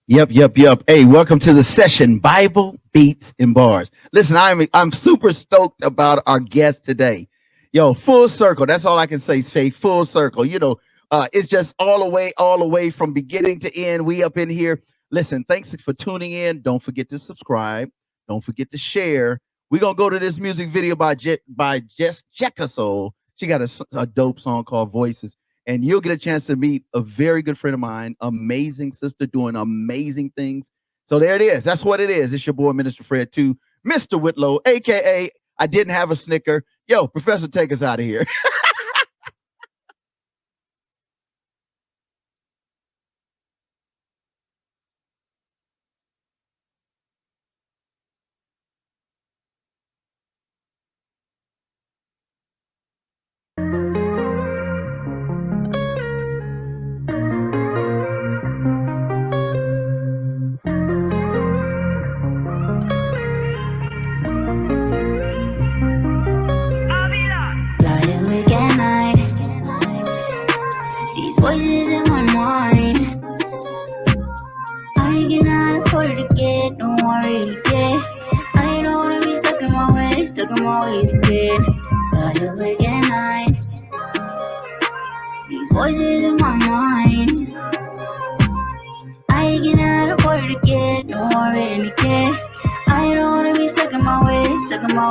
Yep. Hey, welcome to the session, Bible Beats and Bars. Listen, I'm super stoked about our guest today. Yo, full circle. That's all I can say, full circle. It's just all the way from beginning to end. We up in here. Listen, thanks for tuning in. Don't forget to subscribe. Don't forget to share. We're gonna go to this music video by Jess Jeckasoul. She got a dope song called Voices, and you'll get a chance to meet a very good friend of mine, amazing sister doing amazing things. So there it is. That's what it is. It's your boy, Minister Fred, too, Mr. Whitlow, aka I didn't have a snicker. Yo, Professor, take us out of here. Lying awake at night, these voices in my mind. I cannot afford to get, don't worry, yeah. I don't wanna be stuck in my ways again. Lying awake at night, these voices in my mind. I cannot afford to get, don't worry, yeah. I don't wanna be stuck in my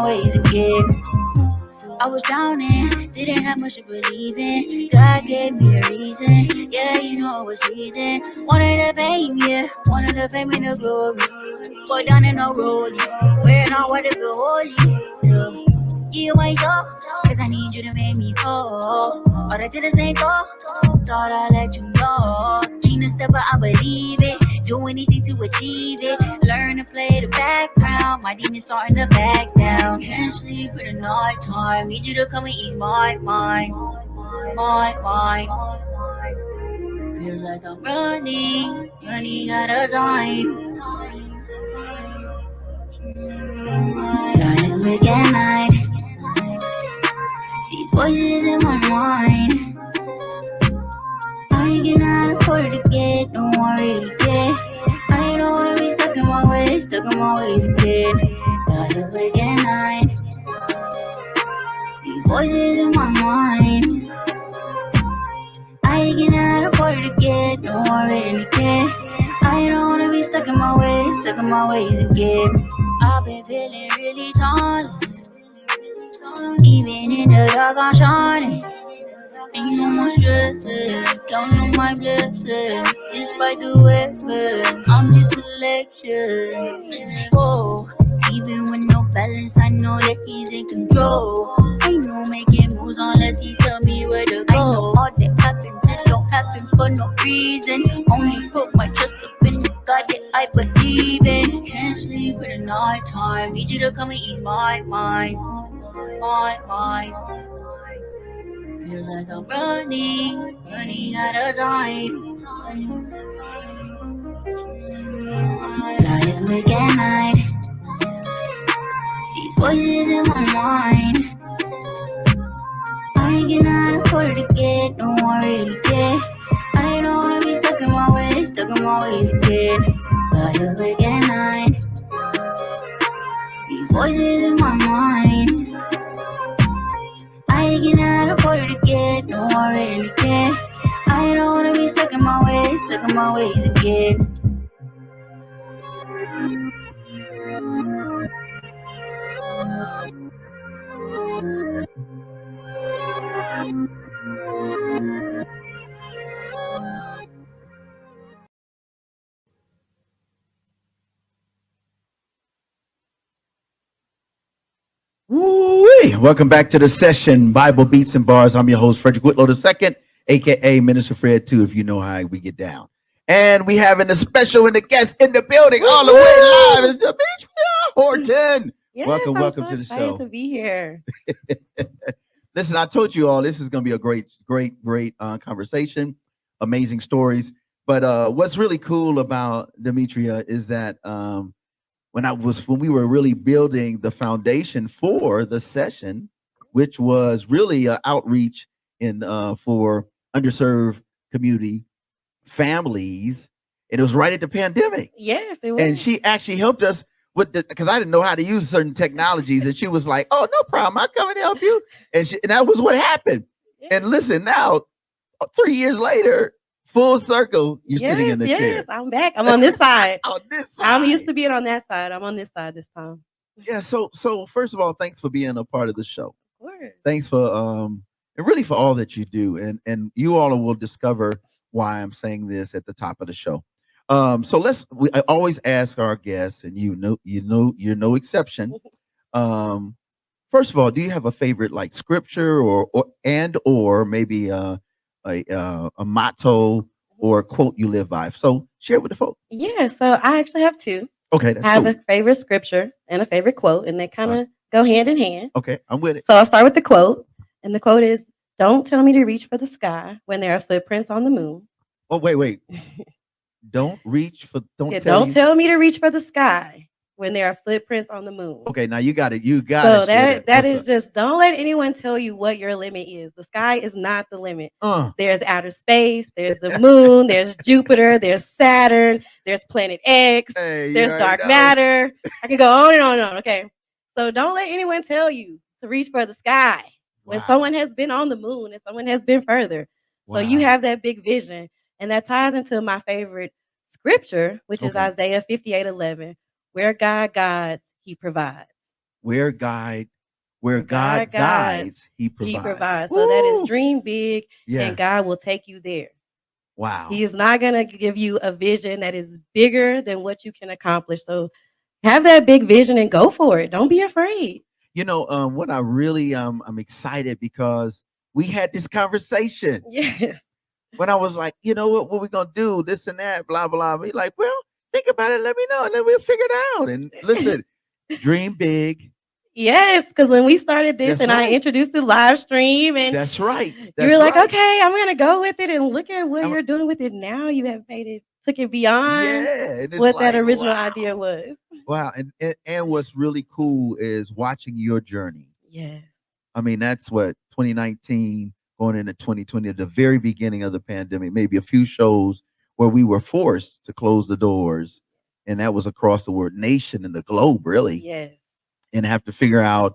ways again. I was drowning, didn't have much to believe in. God gave me a reason, yeah, you know I was heathen. Wanted the fame, yeah, wanted the fame and the glory. Go down in a rollie, wearing all white to feel holy. Yeah. Give my soul, cause I need you to make me whole. All I did is ain't go, thought I'd let you know. King the step, but I believe it. Do anything to achieve it. Learn to play the background. My demons starting to back down. Can't sleep in the night time. Need you to come and ease my mind. My mind. Feels like I'm running out of time. Lying awake at night. These voices in my mind. I cannot afford to get, don't worry, yeah. I don't wanna be stuck in my ways again. Lying awake at night. These voices in my mind. I cannot afford to get, don't worry, yeah. I don't wanna be stuck in my ways again. I've been feeling really timeless. Even in the dark, I'm shining. Ain't no more stresses, counting my blessings. Despite the weapons, I'm his selection. Whoa, even with no balance, I know that he's in control. Ain't no making moves unless he tell me where to go. I know all that happens, it don't happen for no reason. Only put my trust up in the God that I believe in. Can't sleep in the night time. Need you to come and ease my mind. My mind. Feels like I'm running out of time. Lying awake at night. These voices in my mind. I cannot afford to get, don't worry, yeah. I don't wanna be stuck in my ways again. Lying awake at night. These voices in my mind. I cannot afford to get, don't worry, yeah. I don't wanna be stuck in my ways again. Woo-wee. Welcome back to the session, Bible Beats and Bars. I'm your host, Frederick Whitlow II, aka Minister Fred, too, if you know how we get down. And we having a special and the guest in the building all the way live. It's Demetria Horton. Yes, welcome I'm so to the excited show. to be here. Listen, I told you all this is going to be a great conversation, amazing stories. But what's really cool about Demetria is that when we were really building the foundation for the session, which was really outreach in for underserved community families, and it was right at the pandemic. Yes, it And was. she actually helped us with the because I didn't know how to use certain technologies, and she was like, "Oh, no problem, I'll come and help you." And that was what happened. And Yes. listen, now 3 years later, full circle, you're sitting in Yes, the yes, chair I'm back. I'm on this side. on this I'm used side. to being on that side. I'm on this side this time. Yeah. So first of all, thanks for being a part of the show. Of course. Thanks for and really for all that you do, and you all will discover why I'm saying this at the top of the show. So I always ask our guests, and you're no exception. Um, First of all, do you have a favorite like scripture or maybe a motto or a quote you live by? So share with the folks. Yeah, so I actually have two. Okay, I that's have cool. a favorite scripture and a favorite quote, and they kind All right. of go hand in hand. Okay, I'm with it. So I'll start with the quote, and the quote is, "Don't tell me to reach for the sky when there are footprints on the moon." Oh, wait. Don't reach for. Don't Yeah, tell don't you. tell me to reach for the sky when there are footprints on the moon. Okay, now you got it. You got to So share that that. that What's is up? just, don't let anyone tell you what your limit is. The sky is not the limit. Uh. There's outer space, there's the moon, there's Jupiter, there's Saturn, there's planet X, Hey, you there's already dark know. matter. I can go on and on and on. Okay. So don't let anyone tell you to reach for the sky when Wow. someone has been on the moon and someone has been further. So you Wow. have that big vision. And that ties into my favorite scripture, which is Okay. Isaiah 58:11. Where God guides, he provides. Where guide, where Where God God guides, guides, He he provides. provides. So that is Woo! dream big, Yeah. and God will take you there. Wow. He is not going to give you a vision that is bigger than what you can accomplish. So have that big vision and go for it. Don't be afraid. What I really I'm excited because we had this conversation Yes. when I was like, you know what we gonna do, this and that, blah blah. We like, well, think about it, let me know, and then we'll figure it out. And listen, dream big. Yes, because when we started this That's and I right. introduced the live stream, and That's right. you were That's like, right. okay, I'm going to go with it, and look at what I'm, you're doing with it now. You have took it beyond yeah, and it's what that like, original wow, idea was. wow. And what's really cool is watching your journey. Yes. I mean, that's what 2019 going into 2020, at the very beginning of the pandemic, maybe a few shows where we were forced to close the doors, and that was across the world, nation and the globe, really, Yes. and have to figure out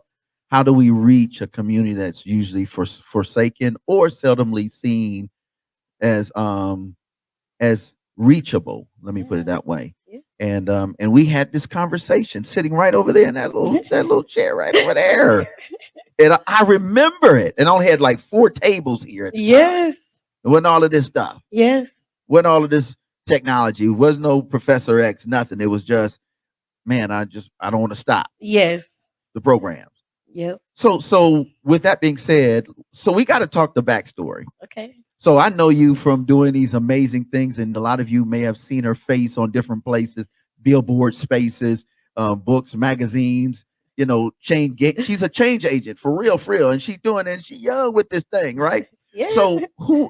how do we reach a community that's usually forsaken or seldomly seen as reachable. Let me put it Yeah. that way. Yeah. And we had this conversation sitting right over there in that little chair right over Over there. there. And I remember it. And I only had like 4 tables here at the time. Yes. It wasn't all of this stuff. Yes. Wasn't all of this technology. It was no Professor X, nothing. It was just, man, I don't want to stop Yes. the programs. Yep. So with that being said, so we got to talk the backstory. Okay. So I know you from doing these amazing things, and a lot of you may have seen her face on different places, billboard spaces, books, magazines. She's a change agent for real, and she's doing it. And she's young with this thing, right? Yeah. So who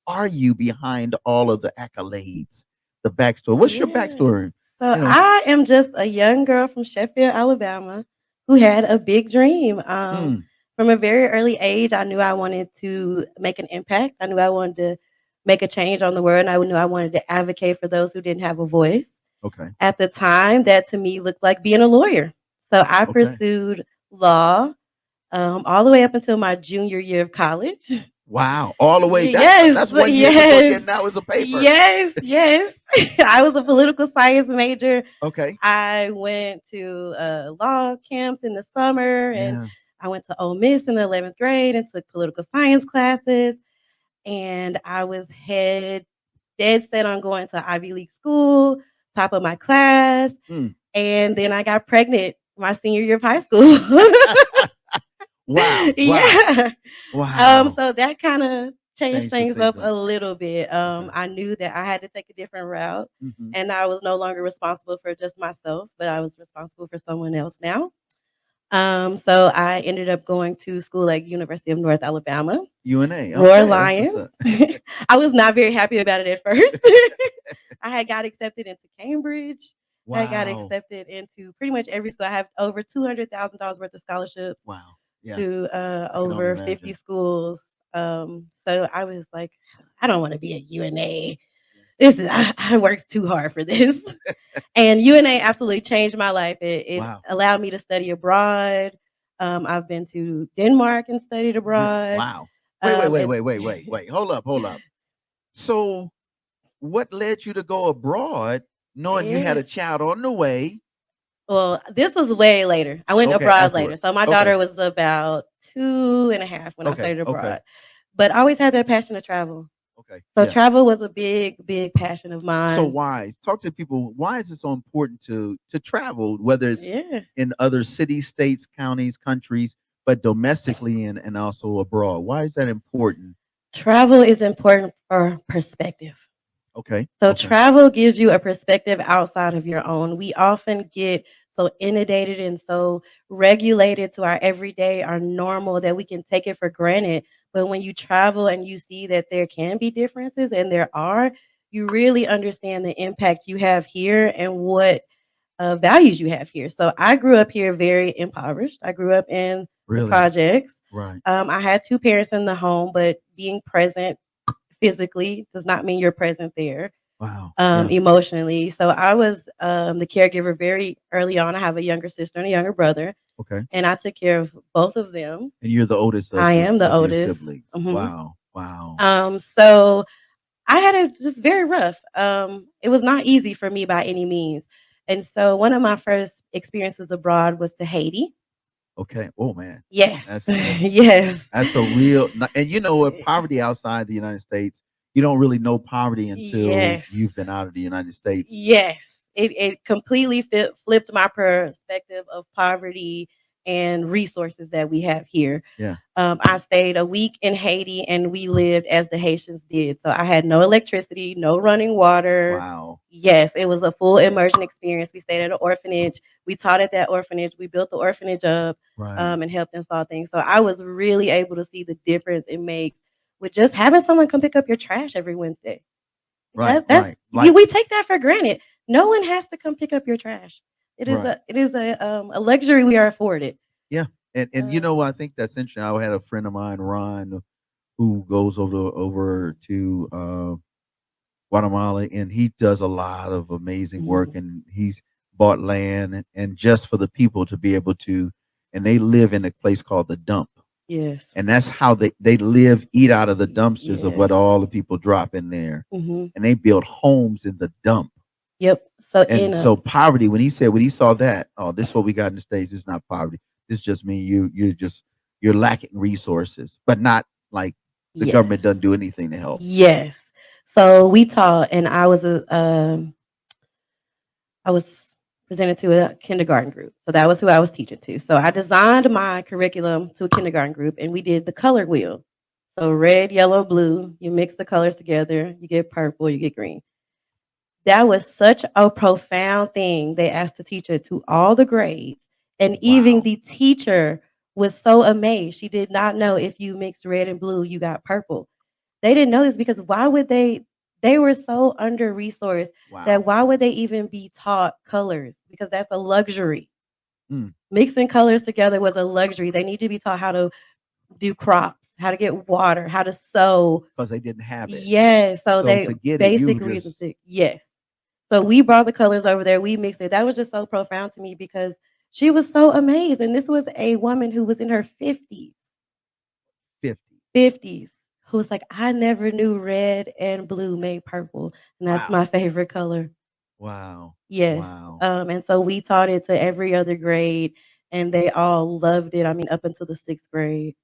are you behind all of the accolades, the backstory? What's your Yeah. backstory? So You know, I am just a young girl from Sheffield, Alabama, who had a big dream. mm, From a very early age, I knew I wanted to make an impact. I knew I wanted to make a change on the world, and I knew I wanted to advocate for those who didn't have a voice. okay, At the time, that to me looked like being a lawyer. So I okay. pursued law all the way up until my junior year of college. Wow, all the way. Yes, That's 1 year before yes, getting out as a paper. yes, yes. I was a political science major. Okay, I went to law camps in the summer, and yeah. I went to Ole Miss in the 11th grade and took political science classes. And I was dead set on going to Ivy League school, top of my class. Mm. And then I got pregnant my senior year of high school. Wow, wow, Yeah. wow. So that kind of changed Change some things things up up. a little bit. Okay. I knew that I had to take a different route, Hmm. and I was no longer responsible for just myself, but I was responsible for someone else now. So I ended up going to school at University of North Alabama, UNA. Roar Okay, that's what's Lions. up. I was not very happy about it at first. I had got accepted into Cambridge. I got Wow, accepted into pretty much every school. I have over $200,000 worth of scholarships wow. Yeah, to I can only over 50 imagine. schools. So I was like, I don't want to be at UNA. I worked too hard for this. And UNA absolutely changed my life. It Wow. allowed me to study abroad. I've been to Denmark and studied abroad. Wow. It, Wait. Hold up, hold up. So, what led you to go abroad, knowing you had yeah. a child on the way? Well, this was way later. I went Okay, abroad later. afterwards. So my Okay, daughter was about 2.5 when I okay, studied okay, abroad. But I always had that passion to travel. okay. So Yeah. travel was a big, big passion of So mine. why talk to people? Why is it so important to travel, whether it's Yeah. in other cities, states, counties, countries, but domestically and also abroad? Why is that important? Travel is important for perspective. Okay, So okay, travel gives you a perspective outside of your own. We often get so inundated and so regulated to our everyday, our normal, that we can take it for granted. But when you travel and you see that there can be differences, and there are, you really understand the impact you have here and what values you have here. So I grew up here very impoverished. I grew up in the really, projects. right? I had two parents in the home, but being present physically does not mean you're present there Wow, yeah, emotionally. So I was the caregiver very early on. I have a younger sister and a younger brother, okay. and I took care of both of them. And you're the oldest I am the of your oldest. siblings. Mhm. Wow, wow. So I had it just very rough. It was not easy for me by any means. And so one of my first experiences abroad was to Haiti. Okay. Oh man, Yes. that's Yes. that's a real. And you know what? Poverty outside the United States, you don't really know poverty until Yes. you've been out of the United States. Yes, it completely flipped my perspective of poverty and resources that we have here. Yeah. I stayed a week in Haiti and we lived as the Haitians did. So I had no electricity, no running water. Wow. Yes, it was a full immersion experience. We stayed at an orphanage. We taught at that orphanage. We built the orphanage up Right. and helped install things. So I was really able to see the difference it makes with just having someone come pick up your trash every Wednesday. Right. That's Right. Like we take that for granted. No one has to come pick up your trash. right. It is a luxury we are afforded. Yeah. And you Um, know, I think that's interesting. I had a friend of mine, Ron, who goes over to Guatemala, and he does a lot of amazing work, mhm. and he's bought land and just for the people to be able to, and they live in a place called the dump, Yes. and that's how they live, eat out of the dumpsters of what Yes. all the people drop in there, Hmm. and they build homes in the dump. Yep. So in And so poverty, when he saw that, oh, this is what we got in the States. It's not poverty. This just means you're lacking resources, but not like the government yes. doesn't do anything to help. Yes. So we taught, and I was presented to a kindergarten group. So that was who I was teaching to. So I designed my curriculum to a kindergarten group, and we did the color wheel. So red, yellow, blue. You mix the colors together. You get purple. You get green. That was such a profound thing. They asked the teacher to all the grades, and even Wow. the teacher was so amazed. She did not know if you mixed red and blue, you got purple. They didn't know this because why would they? They were so under resourced that Wow. why would they even be taught colors? Because that's a luxury. Mm, Mixing colors together was a luxury. They need to be taught how to do crops, how to get water, how to sew. because they didn't have it. Yes, so So they to get it, basic you reasons. just Yes. So we brought the colors over there. We mixed it. That was just so profound to me because she was so amazed. And this was a woman who was in her 50s, 50. 50s, who was like, I never knew red and blue made purple. And that's my Wow. favorite color. Wow. Yes. Wow. And so we taught it to every other grade and they all loved it. I mean, up until the sixth grade.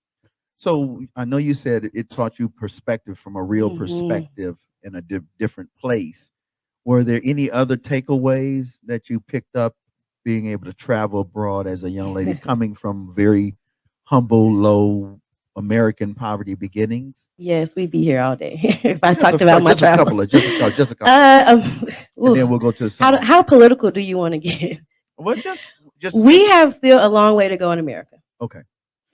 So I know you said it taught you perspective from a real Hmm. perspective in a different place. Were there any other takeaways that you picked up being able to travel abroad as a young lady coming from very humble, low American poverty beginnings? Yes, we'd be here all day if I talked about my Just a travels. couple of just a couple, and Ooh, then we'll go to the song. how political do you want to get? Well, just We have still a long way to go in America. okay.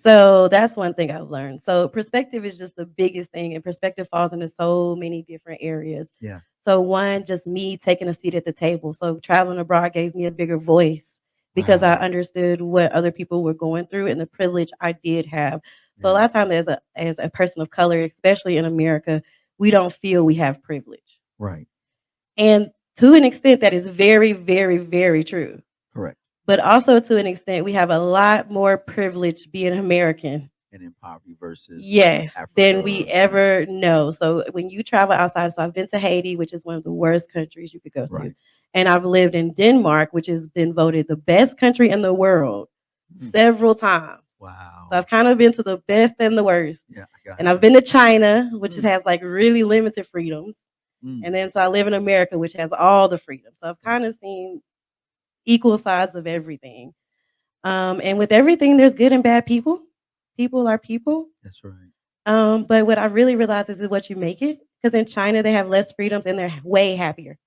So that's one thing I've learned. So perspective is just the biggest thing, and perspective falls into so many different areas. Yeah. So one, just me taking a seat at the table. So traveling abroad gave me a bigger voice because I Wow. understood what other people were going through and the privilege I did have. So a Yeah. lot of times as a person of color, especially in America, we don't feel we have privilege. Right. And to an extent, that is very, very, very true. Correct. But also to an extent, we have a lot more privilege being American. And in poverty versus Yes, Africa. than we ever know. So when you travel outside, so I've been to Haiti, which is one of the worst countries you could go to. Right. And I've lived in Denmark, which has been voted the best country in the world several times. Wow. So I've kind of been to the best and the worst. Yeah, I got and you. I've been to China, which has like really limited freedoms. And then so I live in America, which has all the freedom. So I've kind of seen equal sides of everything. And with everything, there's good and bad people. People are people. That's right. But what I really realized is what you make it. Because in China, they have less freedoms and they're way happier.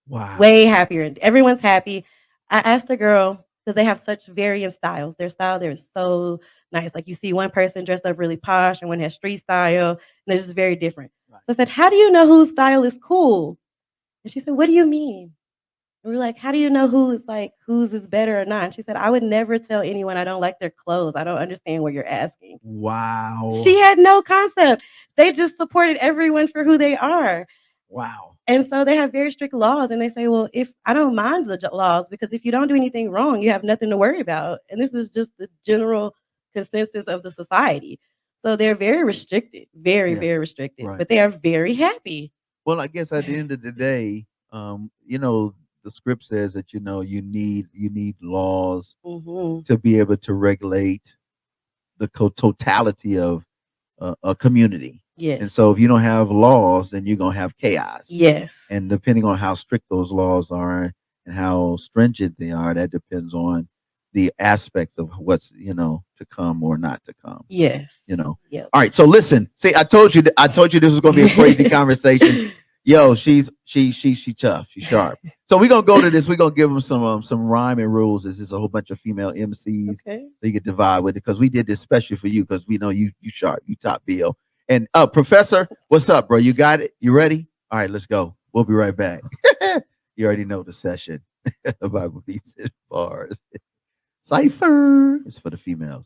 Wow. Way happier. And everyone's happy. I asked a girl, because they have such varying styles. Their style there is so nice. Like you see one person dressed up really posh and one has street style. And they're just very different. Right. So I said, how do you know whose style is cool? And she said, what do you mean? And we're like, how do you know whose is better or not? And she said, I would never tell anyone I don't like their clothes. I don't understand what you're asking. Wow. She had no concept. They just supported everyone for who they are. Wow. And so they have very strict laws. And they say, well, if I don't mind the laws, because if you don't do anything wrong, you have nothing to worry about. And this is just the general consensus of the society. So they're very restricted, very, very restricted, but they are very happy. Well, I guess at the end of the day, the script says that you need laws to be able to regulate the totality of a community. Yes. And so if you don't have laws, then you're gonna have chaos. Yes. And depending on how strict those laws are and how stringent they are, that depends on the aspects of what's to come or not to come. Yes. Yep. All right. So listen. See, I told you this was gonna be a crazy conversation. Yo, she's tough. She's sharp. So we're gonna go to this. We're gonna give them some rhyme and rules. This is a whole bunch of female MCs. Okay. So you can divide with it because we did this special for you because we know you sharp, you top bill. And Professor, what's up, bro? You got it? You ready? All right, let's go. We'll be right back. You already know the session. Bible beats and bars. Cypher. It's for the females.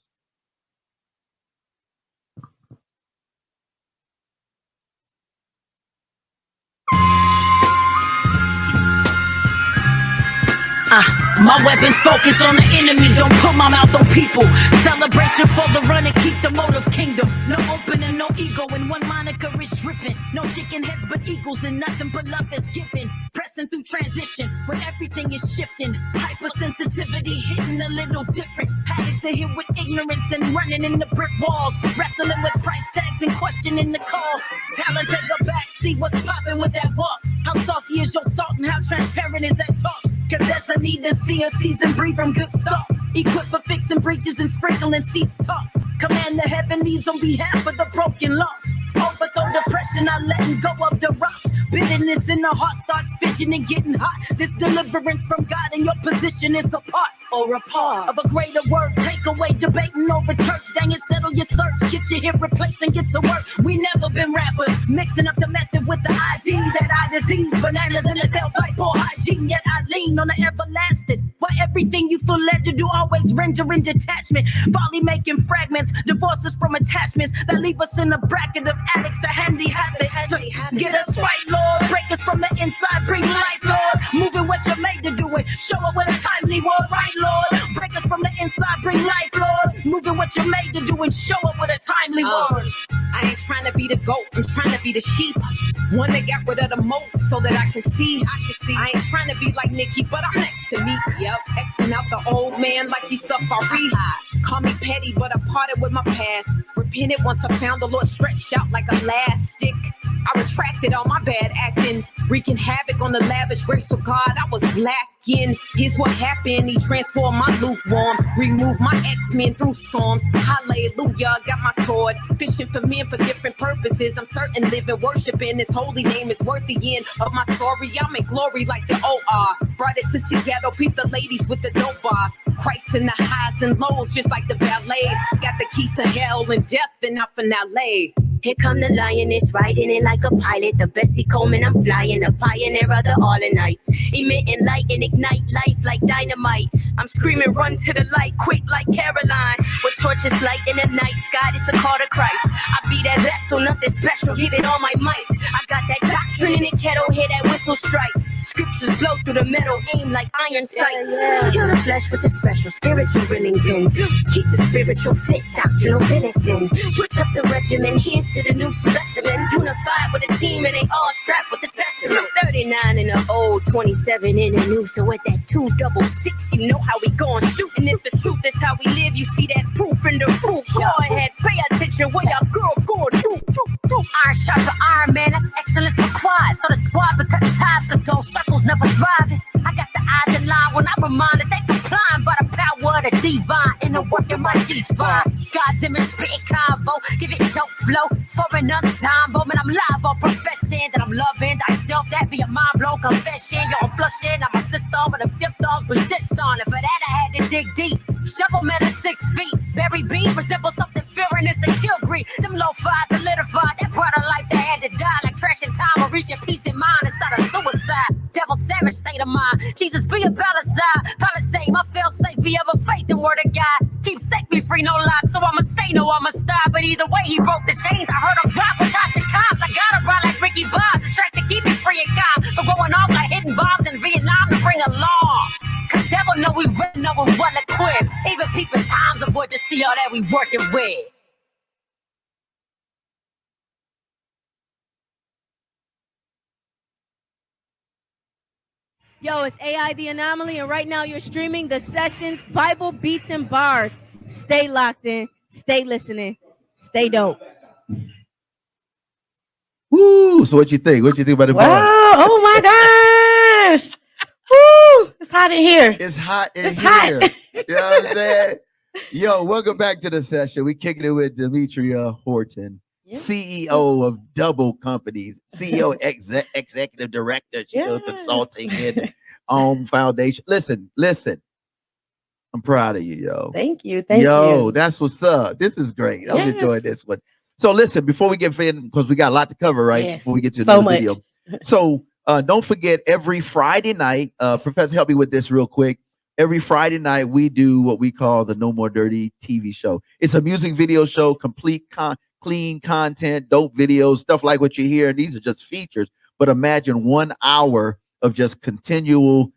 My weapons focus on the enemy, don't put my mouth on people. Celebration for the run and keep the motive kingdom. No opening, no ego, and one moniker is dripping. No chicken heads but eagles and nothing but love is given. Pressing through transition when everything is shifting. Hypersensitivity hitting a little different. Had to hit with ignorance and running in the brick walls. Wrestling with price tags and questioning the call. Talent take a back, see what's popping with that walk. How salty is your salt and how transparent is that talk? Cause there's a need to see a season breathe from good stuff. Equipped for fixing breaches and sprinkling seats tops. Command the heavenlies on behalf of the broken lost. Overthrow depression, I letting go of the rock. Bitterness in the heart starts bitching and getting hot. This deliverance from God and your position is a part or a part of a greater word. Take away debating over church. Dang it, settle your search. Get your hip replaced and get to work. We never been rappers. Mixing up the method with the ID that I disease. Bananas in the tailpipe for hygiene. Yet I lean on the everlasting. Why everything you feel led to do always render in detachment. Folly making fragments. Divorces from attachments that leave us in a bracket of addicts to handy habits. Get us right, Lord. Break us from the inside. Bring life, Lord. Moving what you're made to do it. Show up with a timely word, right, Lord. Break us from the inside. Bring life, Lord. Moving what you're made to do and show up with a timely word. I ain't trying to be the goat, I'm trying to be the sheep. One that got rid of the moat so that I can see. I ain't trying to be like Nikki, but I'm next to me. Yep, Xing out the old man like he's Safari. Call me petty, but I parted with my past. Repented once I found the Lord stretched out like elastic. I retracted all my bad acting, wreaking havoc on the lavish grace of God. I was lacking. Here's what happened. He transformed my lukewarm, removed my X-Men through storms. Hallelujah, got my sword, fishing for men for different purposes. I'm certain living, worshiping His holy name is worth the end of my story. I'm in glory like the OR. Brought it to Seattle, peep the ladies with the dope bars. Christ in the highs and lows, just like the ballets. Got the keys to hell and death, and I finale. Here come the lioness, riding it like a pilot. The Bessie Coleman, I'm flying, a pioneer of the all the nights. Emitting light and ignite life like like dynamite. I'm screaming, run to the light, quick like Caroline. With torches light in the night sky, it's a call to Christ. I be that vessel, nothing special, give it all my might. I got that doctrine in the kettle, hear that whistle strike. Scriptures blow through the metal, aim like iron sights. Kill the flesh with the special spiritual Remington. Keep the spiritual fit, doctrinal venison. Switch up the regimen, here's to the new specimen. Unified with a team and they all strapped with the testament. 39 in the old, 27 in the new. So at that 266, you know how we gon' shoot. And if the truth is how we live, you see that proof in the roof. Go ahead, pay attention, where your girl going do. Iron shot for iron, man, that's excellence required. So the squad been cutting ties, the those circles never thriving. I got the eyes in line when I remind that they complying by the power of the divine. In the work of my G-spine. God's image spitting convo, give it dope flow for another time. But when I'm live on professing that I'm loving thyself, that be a mind blow confession. Yo, I'm flushing, I'm a system and them symptoms resist on it. For that I had to dig deep. Shovel metal 6 feet. Berry beat resembles something fearing is a kill greed. Them low-fi's solidified, that brought a life that had to die. Like trash in time or reaching peace in mind instead of suicide. Devil savage state of mind. Jesus be a Palisade. Palisade, my fail-safe, be ever faith in word of God. Keep safe, be free, no lock. So I'ma stay, no I'ma stop. But either way, he broke the chains. I heard him drop with Tasha Cobbs. I gotta ride like Ricky Bobs. The track to keep me free and calm. But going off like hitting bombs in Vietnam to bring along. Cause devil know we ready, know we well equipped. Even people times avoid to see all that we working with. Yo, it's AI The Anomaly, and right now you're streaming the Sessions Bible Beats and Bars. Stay locked in, stay listening, stay dope. Woo! So what you think? What you think about the Wow. bar? Oh my gosh. Woo! It's hot in here. It's hot in It's here. hot. You know what I'm saying? Yo, welcome back to the session. We kicking it with Demetria Horton, Yeah. CEO of Double Companies, CEO, executive director. She does Yes. consulting in Foundation. Listen. I'm proud of you, yo. Thank you. Thank Yo, you. that's what's up. This is great. I'm Yes. enjoying this one. So listen, before we get in, because we got a lot to cover, right? Yes. Before we get to So the much. video. So don't forget, every Friday night, Professor, help me with this real quick. Every Friday night, we do what we call the No More Dirty TV show. It's a music video show, complete clean content, dope videos, stuff like what you hear. And these are just features. But imagine 1 hour of just continual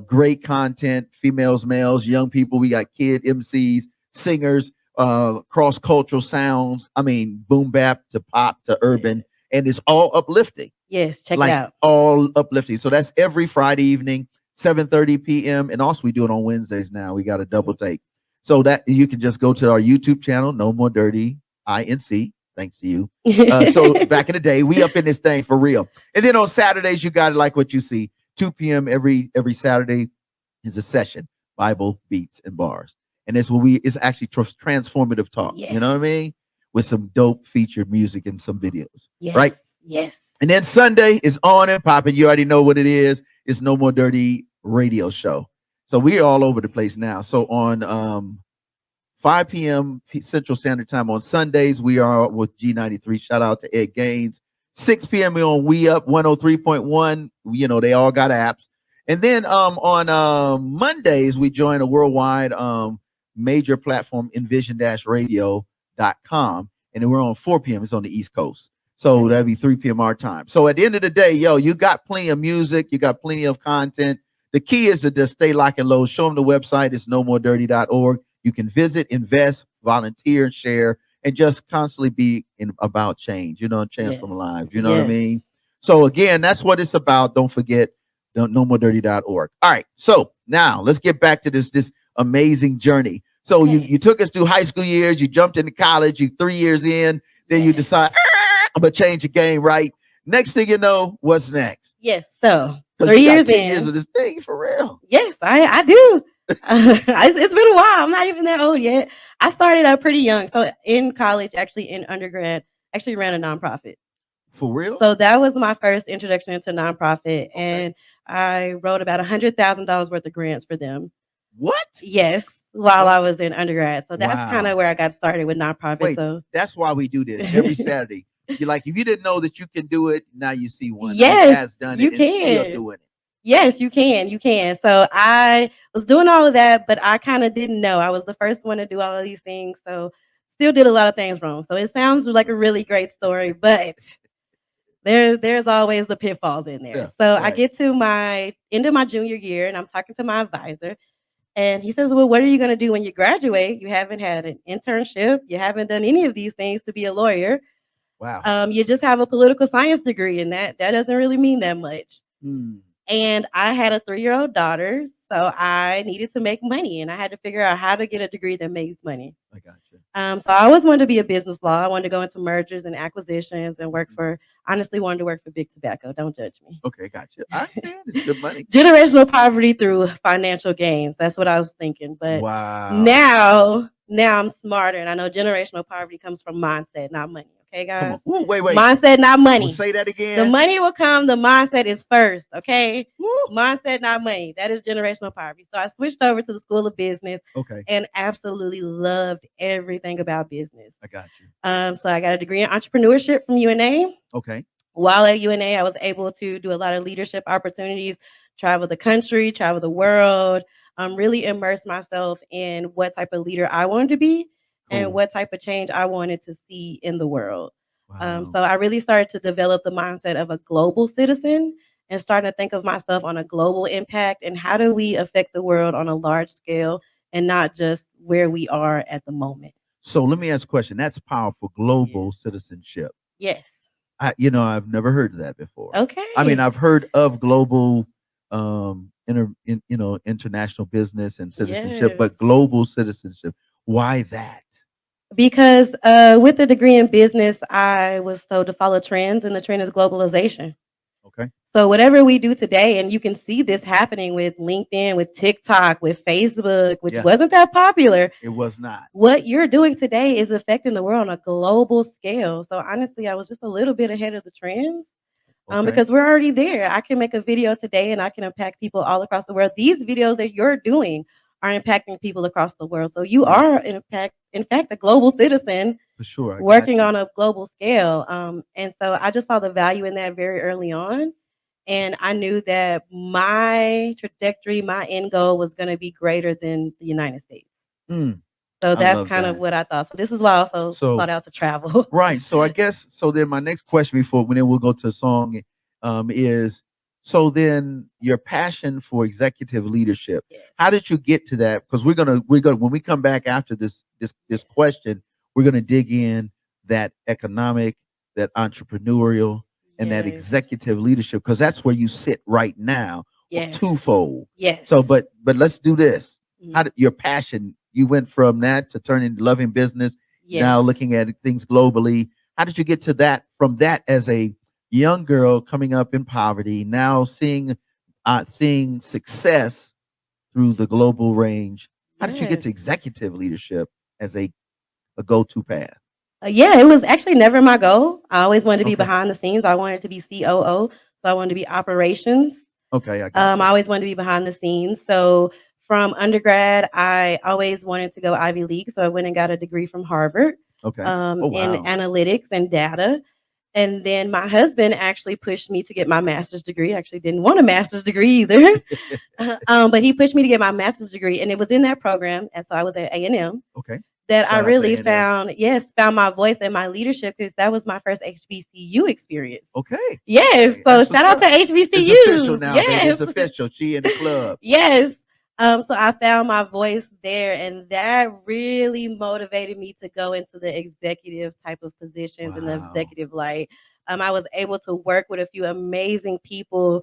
great content, females, males, young people. We got kid MCs, singers, cross-cultural sounds. I mean, boom bap to pop to urban. And it's all uplifting. Yes, check Like it out. all uplifting. So that's every Friday evening, 7:30 p.m. And also we do it on Wednesdays now. We got a double take. So that you can just go to our YouTube channel, No More Dirty INC. Thanks to you. So back in the day, we up in this thing for real. And then on Saturdays, you got it like what you see. 2 p.m. every Saturday is a session, Bible Beats and Bars. And it's what it's actually transformative talk. Yes. You know what I mean? With some dope featured music and some videos. Yes. Right? Yes. And then Sunday is on and popping. You already know what it is. It's No More Dirty radio show. So we're all over the place now. So on 5 p.m. Central Standard Time on Sundays, we are with G93. Shout out to Ed Gaines. 6 p.m. we're on We Up 103.1. You know, they all got apps. And then on Mondays, we join a worldwide major platform, envision-radio.com. And then we're on 4 p.m. It's on the East Coast. So that'd be 3 p.m. our time. So at the end of the day, yo, you got plenty of music. You got plenty of content. The key is to just stay lock and load. Show them the website. It's nomoredirty.org. You can visit, invest, volunteer, share, and just constantly be about change, you know, transform lives. You know what I mean? So again, that's what it's about. Don't forget, nomoredirty.org. All right. So now let's get back to this amazing journey. So you took us through high school years. You jumped into college. You 3 years in. Then you decide, I'm going to change the game, right? Next thing you know, what's next? Yes. So 'Cause 3 you got years 10 in. years of this thing for real. Yes, I do. It's been a while. I'm not even that old yet. I started out pretty young. So in college, actually in undergrad, actually ran a nonprofit. For real? So that was my first introduction into nonprofit. And I wrote about $100,000 worth of grants for them. What? Yes, while I was in undergrad. So that's Wow. kind of where I got started with nonprofit. Wait, So that's why we do this every Saturday. You're like, if you didn't know that you can do it, now you see one who yes, has done you it and still can. doing it. Yes, you can. You can. So I was doing all of that, but I kind of didn't know. I was the first one to do all of these things. So still did a lot of things wrong. So it sounds like a really great story, but there's always the pitfalls in there. Yeah, So I right. get to my end of my junior year and I'm talking to my advisor and he says, "Well, what are you going to do when you graduate? You haven't had an internship, you haven't done any of these things to be a lawyer. Wow. You just have a political science degree and that doesn't really mean that much." Hmm. And I had a 3-year-old daughter, so I needed to make money, and I had to figure out how to get a degree that makes money. I got you. So I always wanted to be a business law. I wanted to go into mergers and acquisitions and work Mhm. for, honestly, wanted to work for Big Tobacco. Don't judge me. Okay, got you. I understand. It's good money. Generational poverty through financial gains. That's what I was thinking. But Wow. now I'm smarter, and I know generational poverty comes from mindset, not money. Okay, Come on. guys? Ooh, wait. Mindset, not We'll money. say that The again. money will come. The mindset is first. Okay. Woo. Mindset, not money. That is generational poverty. So I switched over to the School of Business Okay, and absolutely loved everything about business. I got you. So I got a degree in entrepreneurship from UNA. Okay. While at UNA, I was able to do a lot of leadership opportunities, travel the country, travel the world, really immerse myself in what type of leader I wanted to be and Cool. what type of change I wanted to see in the world. Wow. So I really started to develop the mindset of a global citizen and starting to think of myself on a global impact and how do we affect the world on a large scale and not just where we are at the moment. So let me ask a question. That's powerful. Yeah. Global citizenship. Yes. I've never heard of that before. I mean, Okay. I've heard of global, international business and citizenship, Yes. but global citizenship. Why that? Because with a degree in business, I was told to follow trends, and the trend is globalization. Okay. So whatever we do today, and you can see this happening with LinkedIn, with TikTok, with Facebook, which Yeah, wasn't that popular. it was not. What you're doing today is affecting the world on a global scale. So honestly, I was just a little bit ahead of the trends. Okay. Because we're already there. I can make a video today and I can impact people all across the world. These videos that you're doing are impacting people across the world. So you Yeah, are in fact, a global citizen for sure. I got working you. on a global scale. And so I just saw the value in that very early on. And I knew that my trajectory, my end goal was going to be greater than the United States. Mm, So I that's love kind of that. what I thought. So this is why I also So sought out to travel. right. So I guess so. Then my next question before when then we'll go to a song, is so then your passion for executive leadership. Yes. How did you get to that? Because we're gonna when we come back after this Yes. question, we're gonna dig in that economic, that entrepreneurial, and that Yes. executive leadership because that's where you sit right now, Yes. twofold. Yes. So, but let's do this. How Mhm. did your passion? You went from that to turning loving business now Yes. looking at things globally. How did you get to that from that as a young girl coming up in poverty, now seeing success through the global range? How did you get Yes. to executive leadership as a go-to path? Yeah, it was actually never my goal. I always wanted to be Okay. behind the scenes. I wanted to be COO, so I wanted to be operations. Okay, I got I you. always wanted to be behind the scenes. So from undergrad, I always wanted to go Ivy League. So I went and got a degree from Harvard Okay. Oh in wow. analytics and data. And then my husband actually pushed me to get my master's degree. I actually didn't want a master's degree either, but he pushed me to get my master's degree, and it was in that program. And so I was at A&M Okay. that I Shout out to really A&M. found my voice and my leadership because that was my first HBCU experience. Okay. Yes, Okay. so That's what's shout out to up. It's official HBCUs. now, baby. Yes, It's official. She in the club. yes. So I found my voice there, and that really motivated me to go into the executive type of positions and the Wow. executive light. I was able to work with a few amazing people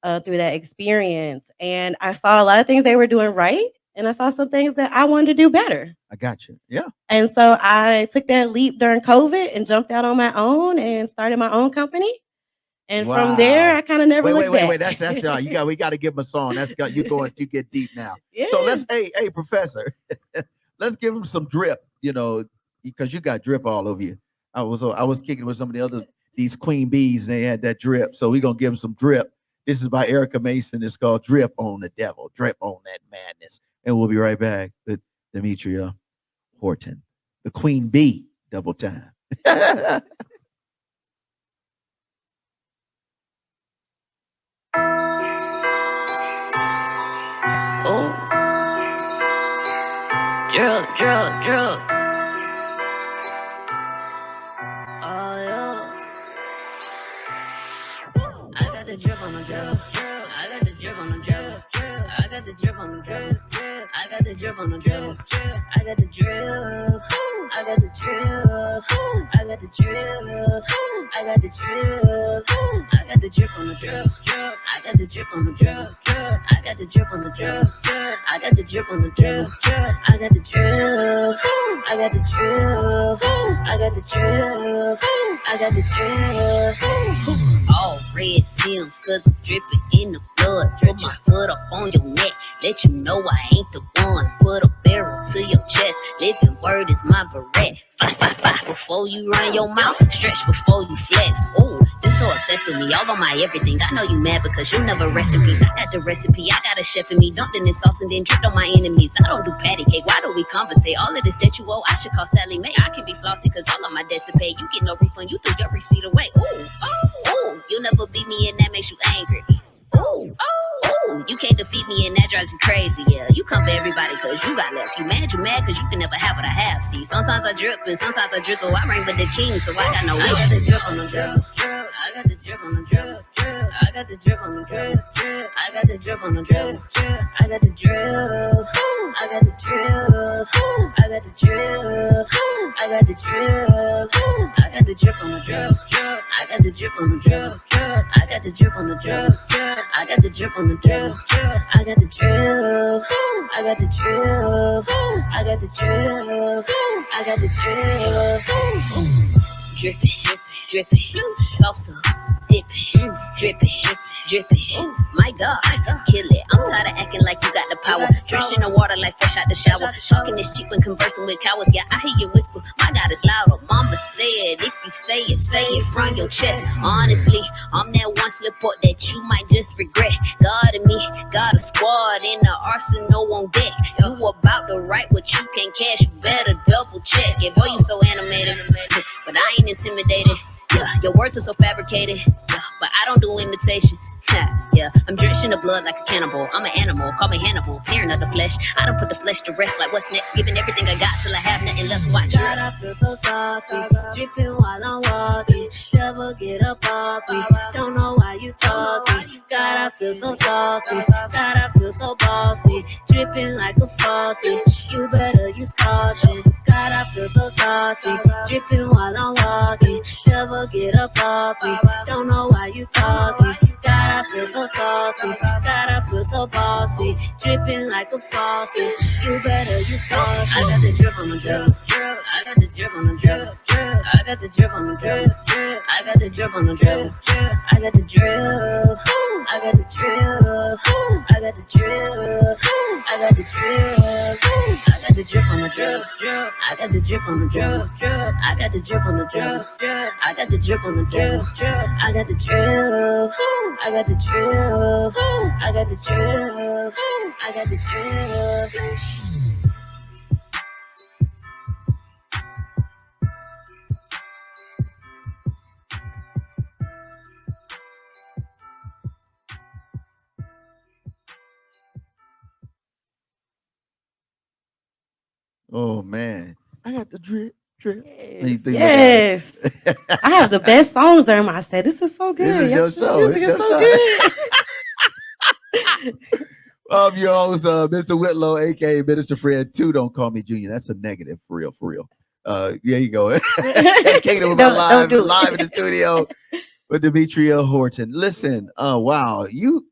through that experience, and I saw a lot of things they were doing right, and I saw some things that I wanted to do better. I got you. Yeah. And so I took that leap during COVID and jumped out on my own and started my own company. And from there, Wow. I kind of never looked Wait. back. That's we got to give him a song. That's got you get deep now. So Yeah. let's hey professor, let's give him some drip. Because you got drip all over you. I was kicking with some of the other these queen bees and they had that drip. So we're gonna give him some drip. This is by Erica Mason. It's called "Drip on the Devil." Drip on that madness. And we'll be right back with Demetria Horton, the queen bee. Double time. Oh, drip, drip, drip. Oh yeah. I got the drip on the drip, drip. I got the drip on the drip, drip. I got the drip on the drip, drip. I got the drip on the drip, drip. I got the drip. I got the drip. I got the drip. I got the drip. I got the drip on the drip, drip. I got the drip on the drip, drip. I got the drip on the drip, drip. I got the drip on the drip, drip. I got the drip. I got the drip. I got the drip. I got the drip. All red Tims, cause I'm dripping in the blood. Put my foot up on your neck, let you know I ain't the one. Put a barrel to your chest, living word is my beret. Fight, fight, fight before you run your mouth, stretch before you flex. Ooh, you so obsessed with me, all on my everything. I know you mad because you never rest in peace. I got the recipe, I got a chef in me, dumped in this sauce and then dripped on my enemies. I don't do patty cake, why do we conversate? All of this that you owe, I should call Sally Mae. I can be flossy cause all of my debts are paid. You get no refund, you threw your receipt away. Ooh, ooh, you never beat me and that makes you angry. Ooh, ooh, you can't defeat me and that drives you crazy. Yeah, you come for everybody cause you got left. You mad cause you can never have what I have. See, sometimes I drip and sometimes I drizzle. I reign with the king, so I got no wish. I got the drip on the drip, drip. I got the drip on the drip, drip. I got the drip on the drip, drip. I got the drip on the drip, drip. I got the drip. I got the drip. I got the drip. I got the drip. I got the drip on the drip, drip. I got the drip on the drip, drip. I got the drip on the drip, drip. I got the drip on the drip, drip. I got the drip. I got the drip. I got the drip. I got the drip. Dripping, dripping, sauce up, dipping, dripping, dripping. My God, kill it. I'm tired of acting like you got the power. Drenched in the water like fresh out the shower. Talking is cheap when conversing with cowards. Yeah, I hear you whisper. My God is louder. Mama said, if you say it from your chest. Honestly, I'm that one slip up that you might just regret. God and me, got a squad in the arsenal on deck. You about to write what you can't cash. You better double check. Yeah, boy, you so animated, but I ain't intimidated. Yeah, your words are so fabricated. Yeah, but I don't do imitation. Yeah, I'm drenched in the blood like a cannibal. I'm an animal, call me Hannibal, tearing up the flesh. I don't put the flesh to rest like what's next. Giving everything I got till I have nothing left. Watch. God, I feel so saucy, dripping while I'm walking. Never get up off me. Don't know why you talking. God, I feel so saucy. God, I feel so bossy, dripping like a faucet. You better use caution. God, I feel so saucy, dripping while I'm walking. Never get up off me. Don't know why you talking. God, I feel so saucy. God, I feel so bossy, dripping like a faucet. You better use caution. I got the drip on the drip, drip. I got the drip on the drip, drip. I got the drip on the drip, drip. I got the drip on the drip, drip. I got the drip. I got the drip. I got the drip. I got the drip. I got the drip on the drip, drip. I got the drip on the drip, drip. I got the drip on the drip, drip. I got the drip on the drip, drip. I got the drip. I got the drip. I got the drip. I got the drip. Oh man, I got the drip, drip. Yes. I have the best songs during my set. This is so good. This is your show. Music It's is your so show. good. I'm your host, Mr. Whitlow, aka Minister Fred. Two, don't call me Junior. That's a negative, for real, for real. There you go. Kingdom of live in the studio with Demetria Horton. Listen, wow, you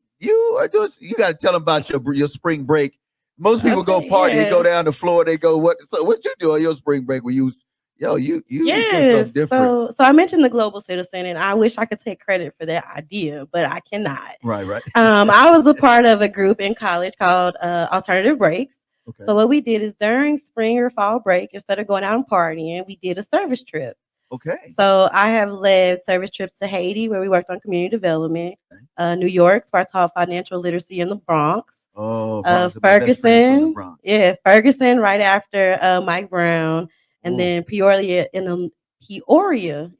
are doing. You got to tell them about your spring break. Most people go party, they go down to Florida, they go what? So what you do on your spring break? Where you doing something different? So I mentioned the global citizen, and I wish I could take credit for that idea, but I cannot. Right. I was a part of a group in college called Alternative Breaks. Okay. So what we did is during spring or fall break, instead of going out and partying, we did a service trip. Okay. So I have led service trips to Haiti, where we worked on community development. New York, where I taught financial literacy in the Bronx. Oh, Ferguson. Yeah, Ferguson right after Mike Brown. And then Peoria,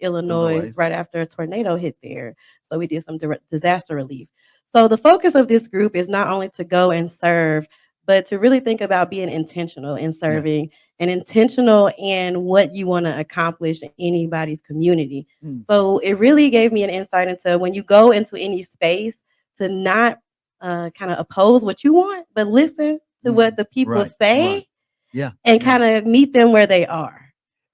Illinois, right after a tornado hit there. So we did some disaster relief. So the focus of this group is not only to go and serve but to really think about being intentional in serving and intentional in what you want to accomplish in anybody's community. Mm. So it really gave me an insight into when you go into any space to not kind of oppose what you want, but listen to what the people Right. say Right. Yeah. and Yeah. kind of meet them where they are.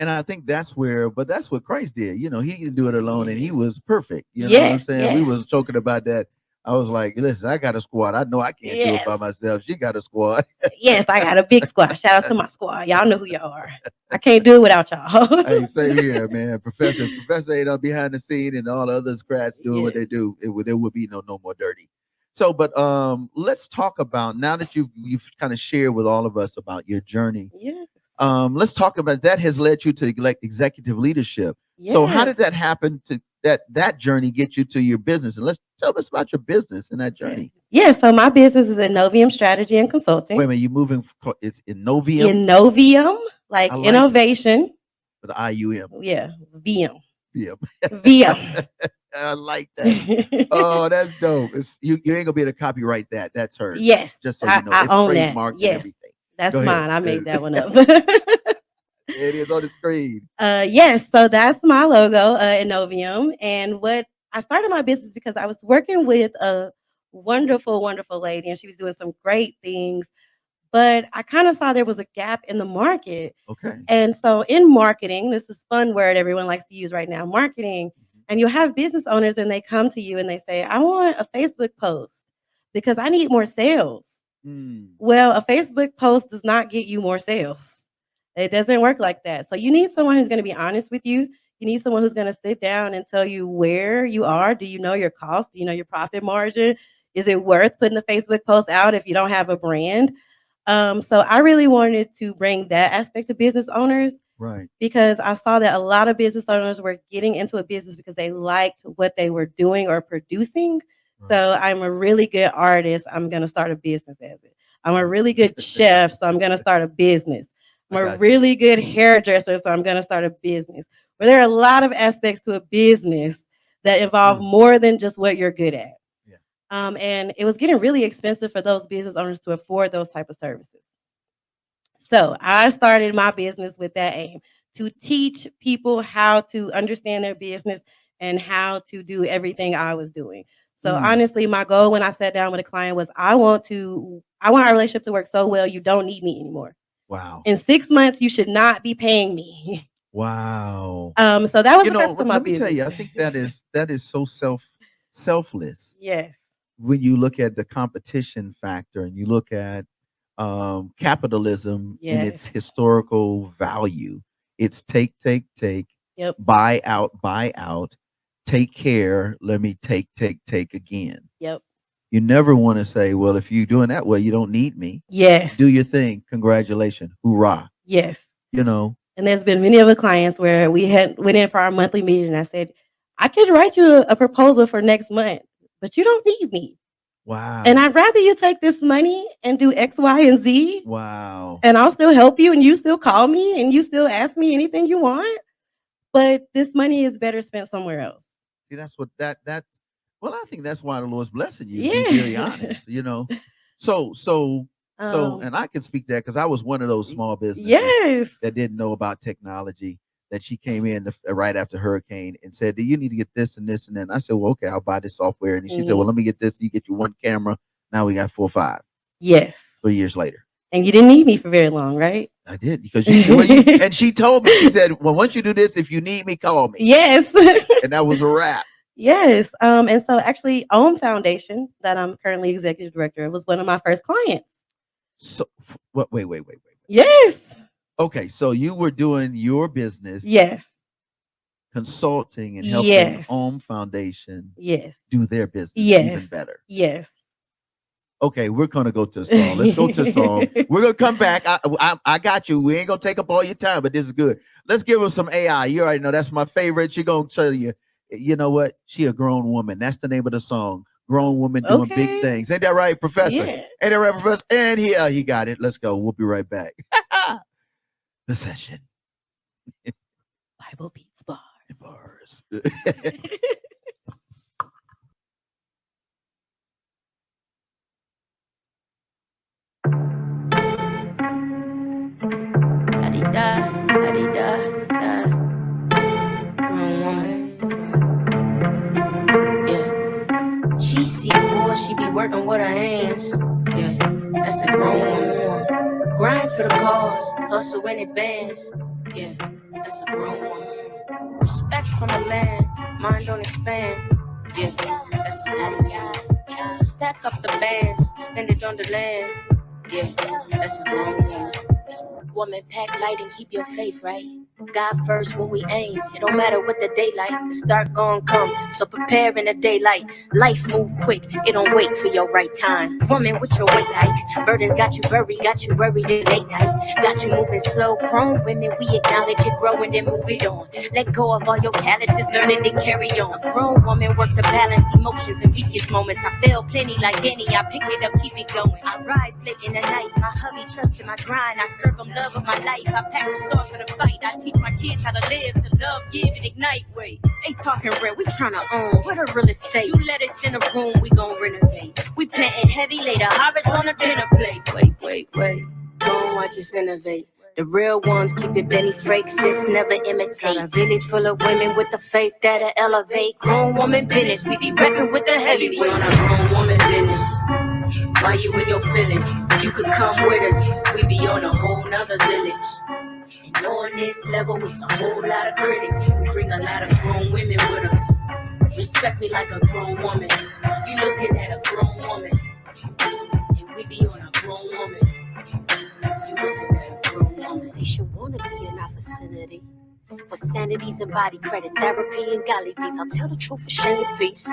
And I think that's where, but that's what Christ did. You know, he didn't do it alone, and he Yes. was perfect. You know what I'm Yes, saying? We yes, was talking about that. I was like, listen, I got a squad. I know I can't do it by yes, myself. She got a squad. yes. I got a big squad. Shout out to my squad. Y'all know who y'all are. I can't do it without y'all. Hey, same here, man. Professor ain't on behind the scene, and all the other scrats doing what Yes. they do. There would be no more dirty. So, but let's talk about now that you've kind of shared with all of us about your journey. Yeah. Let's talk about that has led you to executive leadership. So how did Yes. that happen to that journey get you to your business? And let's tell us about your business and that journey. Yeah. So my business is Innovium Strategy and Wait a Consulting. minute, you moving? It's Innovium, Innovium, like I like it. innovation. with the IUM. Yeah. VM. Yeah, VM. I like that. Oh, that's dope. You ain't gonna be able to copyright that. That's hers. Yes. Just so you know, I it's own that. trademarked and Yes. everything. That's Go ahead. mine. I made that one up. It is on the screen. Yes, so that's my logo, Innovium. And what I started my business because I was working with a wonderful, wonderful lady, and she was doing some great things. But I kind of saw there was a gap in the market. Okay. And so in marketing, this is fun word everyone likes to use right now, marketing. And you have business owners and they come to you and they say, I want a Facebook post because I need more sales. Mm. Well, a Facebook post does not get you more sales. It doesn't work like that. So you need someone who's going to be honest with you. You need someone who's going to sit down and tell you where you are. Do you know your cost? Do you know your profit margin? Is it worth putting a Facebook post out if you don't have a brand? So I really wanted to bring that aspect to business owners Right. because I saw that a lot of business owners were getting into a business because they liked what they were doing or producing. Right. So I'm a really good artist. I'm going to start a business as it. I'm a really good chef. So I'm going to start a business. I'm I a got you. really good hairdresser. So I'm going to start a business. But there are a lot of aspects to a business that involve Mm. more than just what you're good at. Yeah. And it was getting really expensive for those business owners to afford those type of services. So I started my business with that aim to teach people how to understand their business and how to do everything I was doing. So Mm. honestly, my goal when I sat down with a client was I want our relationship to work so well you don't need me anymore. Wow. In 6 months, you should not be paying me. Wow. So that was You the know, purpose of my let me tell business. you, I think that is so selfless Yes. when you look at the competition factor and you look at capitalism in its Yes. historical value. It's take, Yep. buy out, take care, let me take again. Yep. You never want to say, well, if you're doing that well, you don't need me. Yes. Do your thing. Congratulations. Hoorah. Yes. You know, And there's been many other clients where we had went in for our monthly meeting and I said, I could write you a proposal for next month, but you don't need me. wow. And I'd rather you take this money and do X, Y, and Z, Wow. and I'll still help you and you still call me and you still ask me anything you want. But this money is better spent somewhere else. See, that's what that well, I think that's why the Lord's blessing you, to be very Yeah. honest, you know. So and I can speak to that because I was one of those small businesses Yes. that didn't know about technology. That she came in right after hurricane and said, "Do you need to get this and this and then?" I said, "Well, okay, I'll buy this software." And she said, "Well, Mhm. let me get this. You get you one camera. Now we got 4 or 5. Yes. 3 years later, And you didn't need me for very long, right? I did because and she told me, she said, "Well, once you do this, if you need me, call me." Yes. And that was a wrap. Yes. And so actually OWN Foundation that I'm currently executive director of was one of my first clients. So what? Wait. Yes. Okay, so you were doing your business, Yes. consulting and helping Yes. Home Foundation Yes. do their business even Yes. better. Yes. Okay, we're gonna go to a song. Let's go to a song. We're gonna come back. I got you. We ain't gonna take up all your time, but this is good. Let's give her some AI. You already know that's my favorite. She gonna tell you, you know what? She a grown woman. That's the name of the song. Grown woman doing big Okay. things. Ain't that right, Professor? Yeah. Ain't that right, Professor? And he got it. Let's go. We'll be right back. The session. Bible Beats Bars. Bars. working with her hands. Yeah, that's a grown woman. Grind for the cause, hustle in advance. Yeah, that's a grown woman. Respect from a man, mind don't expand. Yeah, that's a grown woman. Stack up the bands, spend it on the land. Yeah, that's a grown woman. Woman, pack light and keep your faith right. God first when we aim. It don't matter what the daylight, cause dark gon' come. So prepare in the daylight. Life move quick, it don't wait for your right time. Woman, what your weight like? Burdens got you worried in late night. Got you moving slow, grown women, we acknowledge it, grow and then move it on. Let go of all your calluses, learning to carry on. A grown woman work to balance emotions and weakest moments. I fail plenty like Danny, I pick it up, keep it going. I rise late in the night, my hubby trust in my grind. I serve him love of my life, I pack the sword for the fight. I teach my kids how to live, to love, give, and ignite. Wait, they talking rent, we tryna own. What a real estate. You let us in a room, we gon' renovate. We planting heavy, later harvest on a dinner plate. Wait. Don't watch us innovate. The real ones keep it Benny Frakes, sis, never imitate. Got a village full of women with the faith that'll elevate. Grown woman business, we be reppin' with the heavyweight. On a grown woman business. Why you in your feelings? You could come with us. We be on a whole nother village. And on this level, it's a whole lot of critics. We bring a lot of grown women with us. Respect me like a grown woman. You looking at a grown woman. And we be on a grown woman. You looking at a grown woman. They should wanna be in our vicinity. For sanity's and body credit, therapy and golly deeds. I'll tell the truth for shame the beast.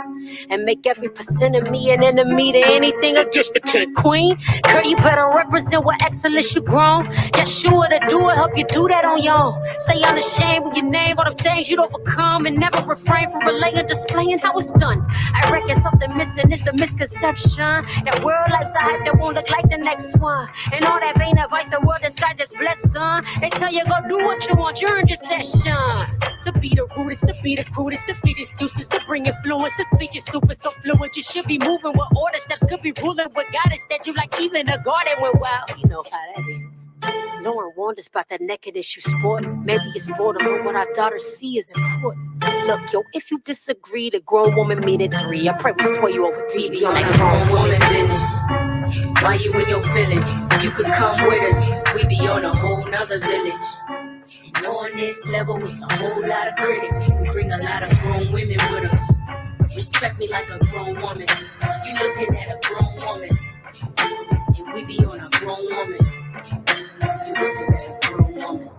And make every percent of me an enemy to anything against the king. Queen, girl, you better represent what excellence you grown. Get sure to do it, help you do that on your own. Stay unashamed with your name, all the things you'd overcome. And never refrain from relaying, displaying how it's done. I reckon something missing is the misconception that world life's a hype that won't look like the next one. And all that vain advice, the world disguised as blessed, son. They tell you go do what you want, you earned your session. To be the rudest, to be the crudest, to feed excuses, to bring influence, to speak is stupid, so fluent. You should be moving with order, steps could be ruling with guidance that you like. Even a garden went wild, you know how that is. Lauren wonders about that nakedness you sport. Maybe it's boredom, but what our daughters see is important. Look, yo, if you disagree, the grown woman meet at 3. I pray we sway you over TV on that grown woman business. Why you in your feelings? You could come with us. We be on a whole nother village. And on this level, it's a whole lot of critics. We bring a lot of grown women with us. Respect me like a grown woman. You looking at a grown woman. And we be on a grown woman. You looking at a grown woman.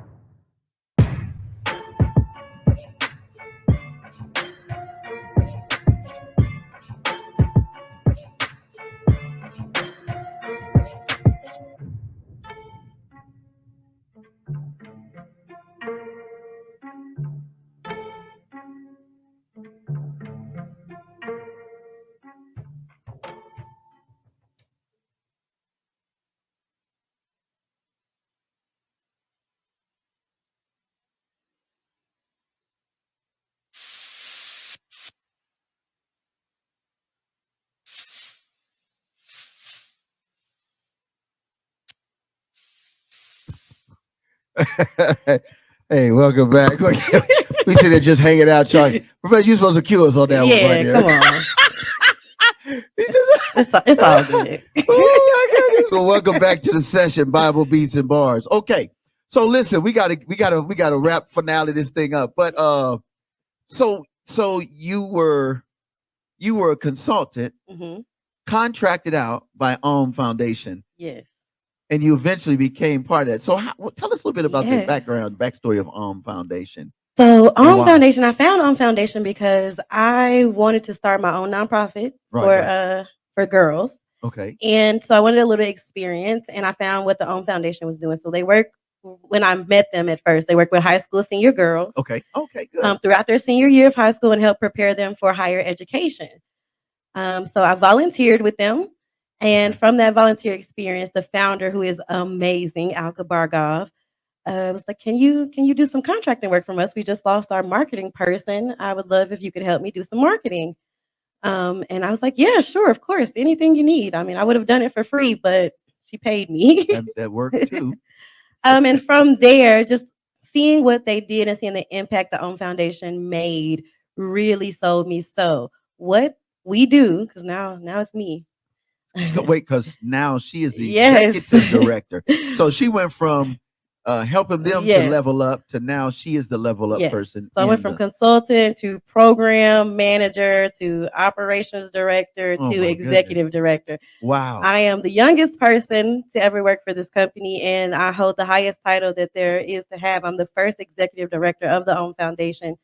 Hey, welcome back. We sit there just hanging out, Charlie. Professor, you supposed to cue us on that one right there. Come on. It's all good. Oh my goodness. So welcome back to the session, Bible Beats and Bars. Okay. So listen, we gotta wrap finale this thing up. But so you were a consultant, contracted out by Foundation. Yes. And you eventually became part of that. So tell us a little bit about the backstory of Foundation. So Foundation, I found Foundation because I wanted to start my own nonprofit for girls. Okay. And so I wanted a little experience, and I found what the Foundation was doing. So they work, when I met them at first, they work with high school senior girls. Okay, good. Throughout their senior year of high school and help prepare them for higher education. So I volunteered with them. And from that volunteer experience, the founder, who is amazing, Alka Bargov, was like, can you do some contracting work from us? We just lost our marketing person. I would love if you could help me do some marketing. And I was like, yeah, sure, of course, anything you need. I mean, I would have done it for free, but she paid me. That worked too. And from there, just seeing what they did and seeing the impact the Foundation made really sold me. So what we do, because now it's me. Wait, because now she is the Yes. executive director. So she went from helping them to Yes. level up to now she is the level up Yes. person. So I went In from the, consultant to program manager to operations director oh to my goodness! executive director. Wow, I am the youngest person to ever work for this company, and I hold the highest title that there is to have. I'm the first executive director of the OWN Foundation,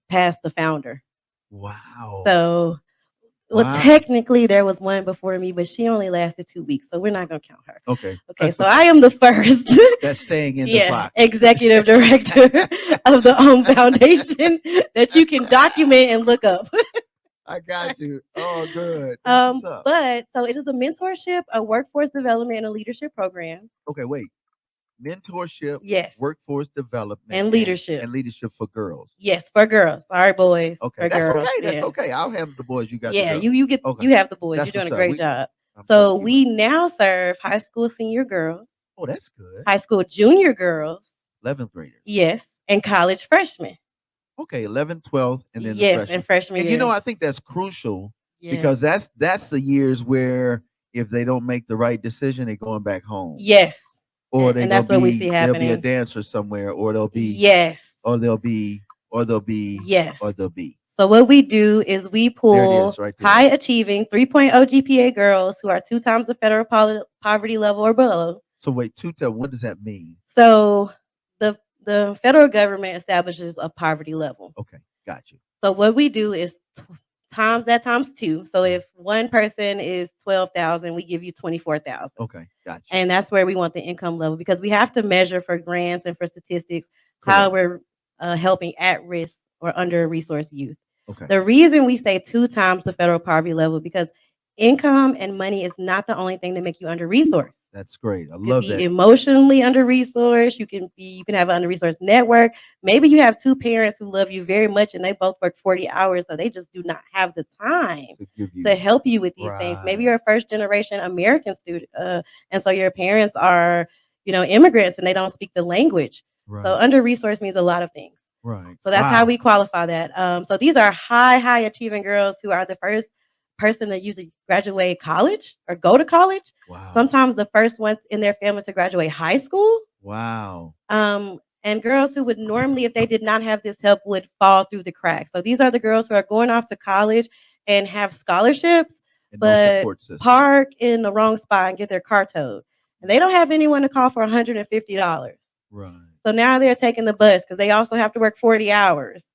past the founder. wow, So, well, wow. technically, there was one before me, but she only lasted 2 weeks, so we're not gonna count her. Okay, Okay, so okay. I am the first, That's staying in the yeah, clock. executive director of the OWN Foundation that you can document and look up. I got you. Oh, good. That's what's up. But so it is a mentorship, a workforce development, and a leadership program. Okay, wait. Mentorship, Yes, workforce development, and leadership. and leadership for girls. Yes, for girls. Sorry, boys. Okay, For that's girls. okay. That's Yeah. okay. I'll handle the boys. You got the Yeah, girls. you get Okay, you have the boys. that's You're doing what's a up. great job. I'm So telling you. we now serve high school senior girls, Oh, that's good. high school junior girls, 11th graders. yes, and college freshmen. Okay, 11th, 12th, and then the Yes, freshmen. and freshman And year. I think that's crucial because Yes. that's the years where if they don't make the right decision, they're going back home, Yes. or they're And gonna that's what we see be they'll be a happening. dancer somewhere, or they'll be, Yes. or they'll be, or they'll be, Yes. or they'll be. So what we do is we There it pull is, right there. high achieving 3.0 GPA girls who are 2 times the federal poverty level or below. So wait, what does that mean? So the federal government establishes a poverty level. Okay, got you. So what we do is times that times 2. So if one person is 12,000, we give you 24,000. Okay, got you. And that's where we want the income level because we have to measure for grants and for statistics how Correct. we're helping at risk or under resourced youth. Okay, The reason we say 2 times the federal poverty level because income and money is not the only thing that make you under resourced. that's great. I You could love be that. emotionally under resourced. You can have an under resourced network. Maybe you have two parents who love you very much and they both work 40 hours, so they just do not have the time To give you to help you with these things. Maybe you're a first generation American student, and so your parents are, immigrants and they don't speak the language. So right, under resourced means a lot of things. right. So that's how Wow. we qualify that. So these are high achieving girls who are the first person to usually graduate college or go to college. Wow. Sometimes the first ones in their family to graduate high school. Wow. And girls who would normally, if they did not have this help, would fall through the cracks. So these are the girls who are going off to college and have scholarships, And no but support system. park in the wrong spot and get their car towed. And they don't have anyone to call for $150. Right. So now they're taking the bus because they also have to work 40 hours.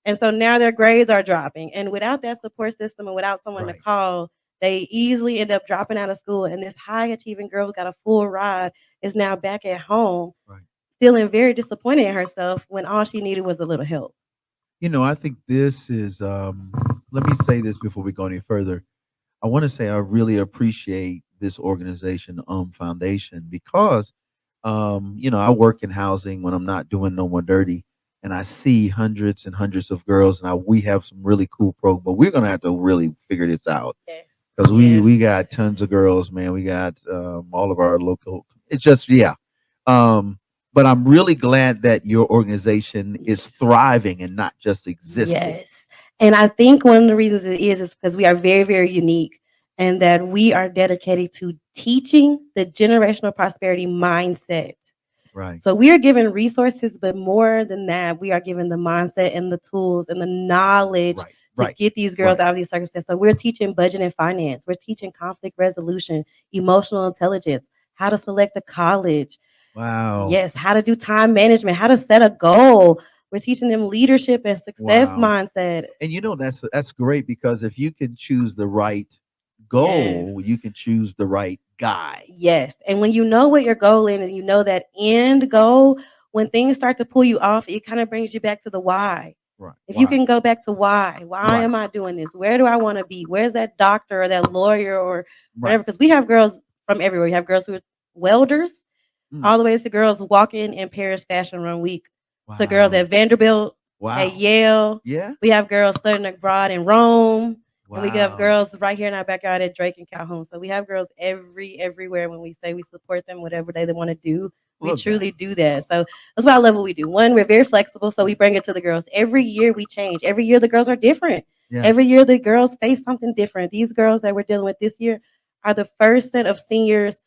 And so now their grades are dropping. And without that support system and without someone to Right. call, they easily end up dropping out of school. And this high achieving girl who got a full ride is now back at home, Right. feeling very disappointed in herself when all she needed was a little help. I think this is let me say this before we go any further. I want to say I really appreciate this organization, Foundation, because I work in housing when I'm not doing no more dirty, and I see hundreds and hundreds of girls, and we have some really cool programs. But we're gonna have to really figure this out Yes. because we Yes. got tons of girls, man. We got all of our local. It's just yeah. But I'm really glad that your organization is thriving and not just existing. Yes. And I think one of the reasons it is because we are very, very unique and that we are dedicated to teaching the generational prosperity mindset. Right. So we are given resources, but more than that, we are given the mindset and the tools and the knowledge Right. to Right. get these girls Right. out of these circumstances. So we're teaching budget and finance. We're teaching conflict resolution, emotional intelligence, how to select a college. Wow. Yes, how to do time management, how to set a goal. We're teaching them leadership and success Wow. mindset. And that's great because if you can choose the right goal, you Yes. can choose the right guy. Yes. And when you know what your goal is and you know that end goal, when things start to pull you off, it kind of brings you back to the why. Right. If you Why? can go back to why Right. am I doing this? Where do I want to be? Where's that doctor or that lawyer or whatever? Right. Because we have girls from everywhere. We have girls who are welders, Mm. all the way to girls walking in Paris Fashion Run Week, to girls Wow. at Vanderbilt, Wow. at Yale. Yeah. We have girls studying abroad in Rome. And we have Wow. girls right here in our backyard at Drake and Calhoun. So we have girls everywhere. When we say we support them, whatever they want to do, we Love that. truly do that. So that's why I love what we do. One, we're very flexible, so we bring it to the girls. Every year we change. Every year the girls are different. Yeah. Every year the girls face something different. These girls that we're dealing with this year are the first set of seniors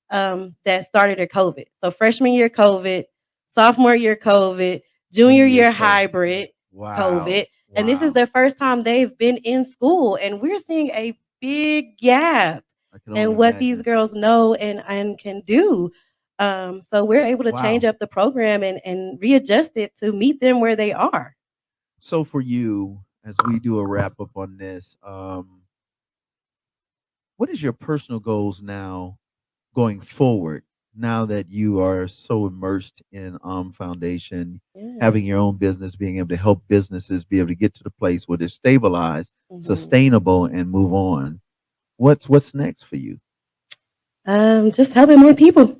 that started at COVID. So freshman year COVID, sophomore year COVID, junior Junior year COVID. hybrid Wow. COVID, and this is Wow. the first time they've been in school, and we're seeing a big gap I can only in what these imagine. girls know and can do. So we're able to change Wow. up the program and readjust it to meet them where they are. So for you, as we do a wrap up on this, what is your personal goals now going forward? Now that you are so immersed in Foundation, Yeah. having your own business, being able to help businesses be able to get to the place where they're stabilized, Mhm. sustainable, and move on. What's next for you? Just helping more people. I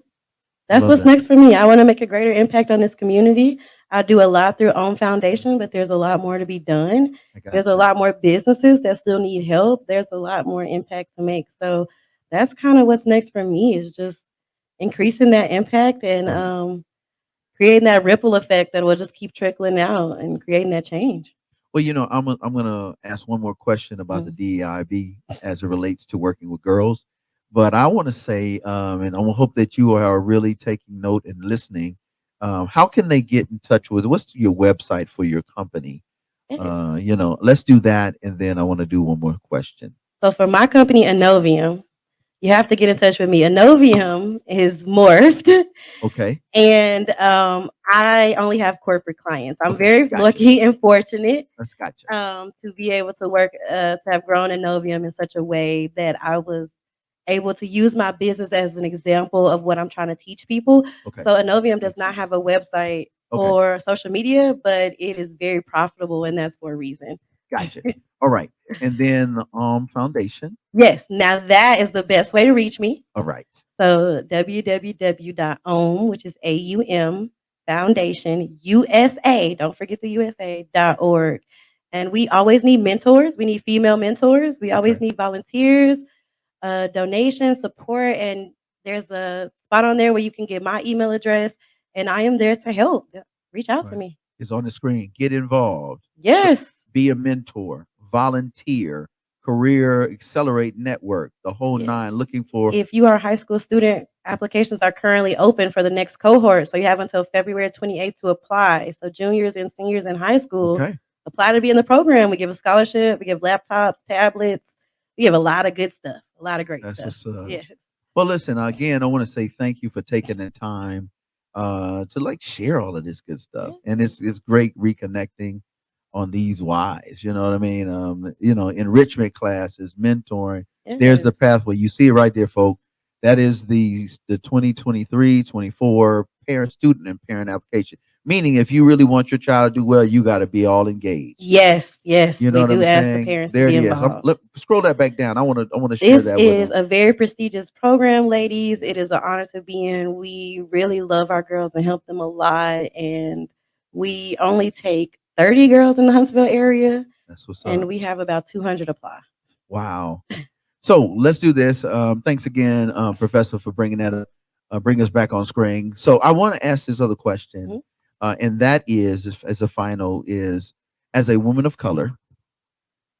That's love what's that. next for me. I want to make a greater impact on this community. I do a lot through Own Foundation, but there's a lot more to be done. I got There's a you. lot more businesses that still need help. There's a lot more impact to make. So that's kind of what's next for me is just increasing that impact and Right. creating that ripple effect that will just keep trickling out and creating that change. Well, I'm gonna ask one more question about the Mm. DEIB as it relates to working with girls, but I want to say, and I hope that you are really taking note and listening. How can they get in touch with? What's your website for your company? Yes. Let's do that, and then I want to do one more question. So for my company, Innovium, you have to get in touch with me. Innovium is morphed. Okay. And I only have corporate clients. I'm Okay. very Gotcha. lucky and fortunate That's gotcha. to be able to work, to have grown Innovium in such a way that I was able to use my business as an example of what I'm trying to teach people. Okay. So Innovium does Makes not sense. have a website Okay. or social media, but it is very profitable, and that's for a reason. Gotcha. All right. And then foundation. Yes, now that is the best way to reach me. All right. So www.ohm, which is AUM Foundation USA, don't forget the USA.org. And we always need mentors. We need female mentors. We Okay. always need volunteers, donations, support. And there's a spot on there where you can get my email address, and I am there to help. Reach out to Right. me. Is on the screen. Get involved. Yes. Be a mentor, volunteer, career accelerate network, the whole Yes. nine. Looking for If you are a high school student, applications are currently open for the next cohort. So you have until February 28th to apply. So juniors and seniors in high school okay. apply to be in the program. We give a scholarship, we give laptops, tablets. We have a lot of good stuff, a lot of great That's stuff. what's Yeah. well. Listen, again, I want to say thank you for taking the time to like share all of this good stuff, and Yeah. it's great reconnecting on these whys. You know what I mean? Enrichment classes, mentoring. There's the Yes. pathway. You see it right there, folks. That is the 2023-24 parent student and parent application. Meaning, if you really want your child to do well, you got to be all engaged. Yes, yes, You know we what do I'm ask the saying? parents to There it be is. involved. Look, scroll that back down. I want to share This that with is them. a very prestigious program, ladies. It is an honor to be in. We really love our girls and help them a lot. And we only take 30 girls in the Huntsville area, That's what's and up. we have about 200 apply. Wow. So let's do this. Thanks again, Professor, for bringing that up, bring us back on screen. So I want to ask this other question, Mhm. and that is, as a final, is as a woman of color,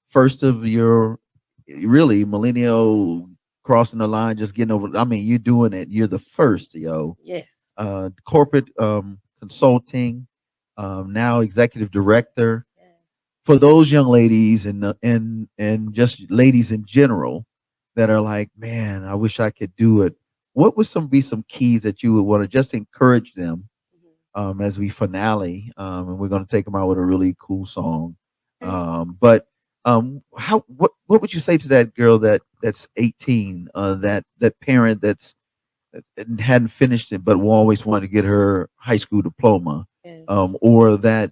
first of your really millennial crossing the line, just getting over. I mean, you're doing it. You're the first, yo. Yes. Corporate consulting, now executive director. Yes. For those young ladies and just ladies in general that are like, man, I wish I could do it. What would some keys that you would want to just encourage them as we finale? And we're going to take them out with a really cool song. But how what would you say to that girl that's 18, that parent that's hadn't finished it, but always wanted to get her high school diploma, Yes. or that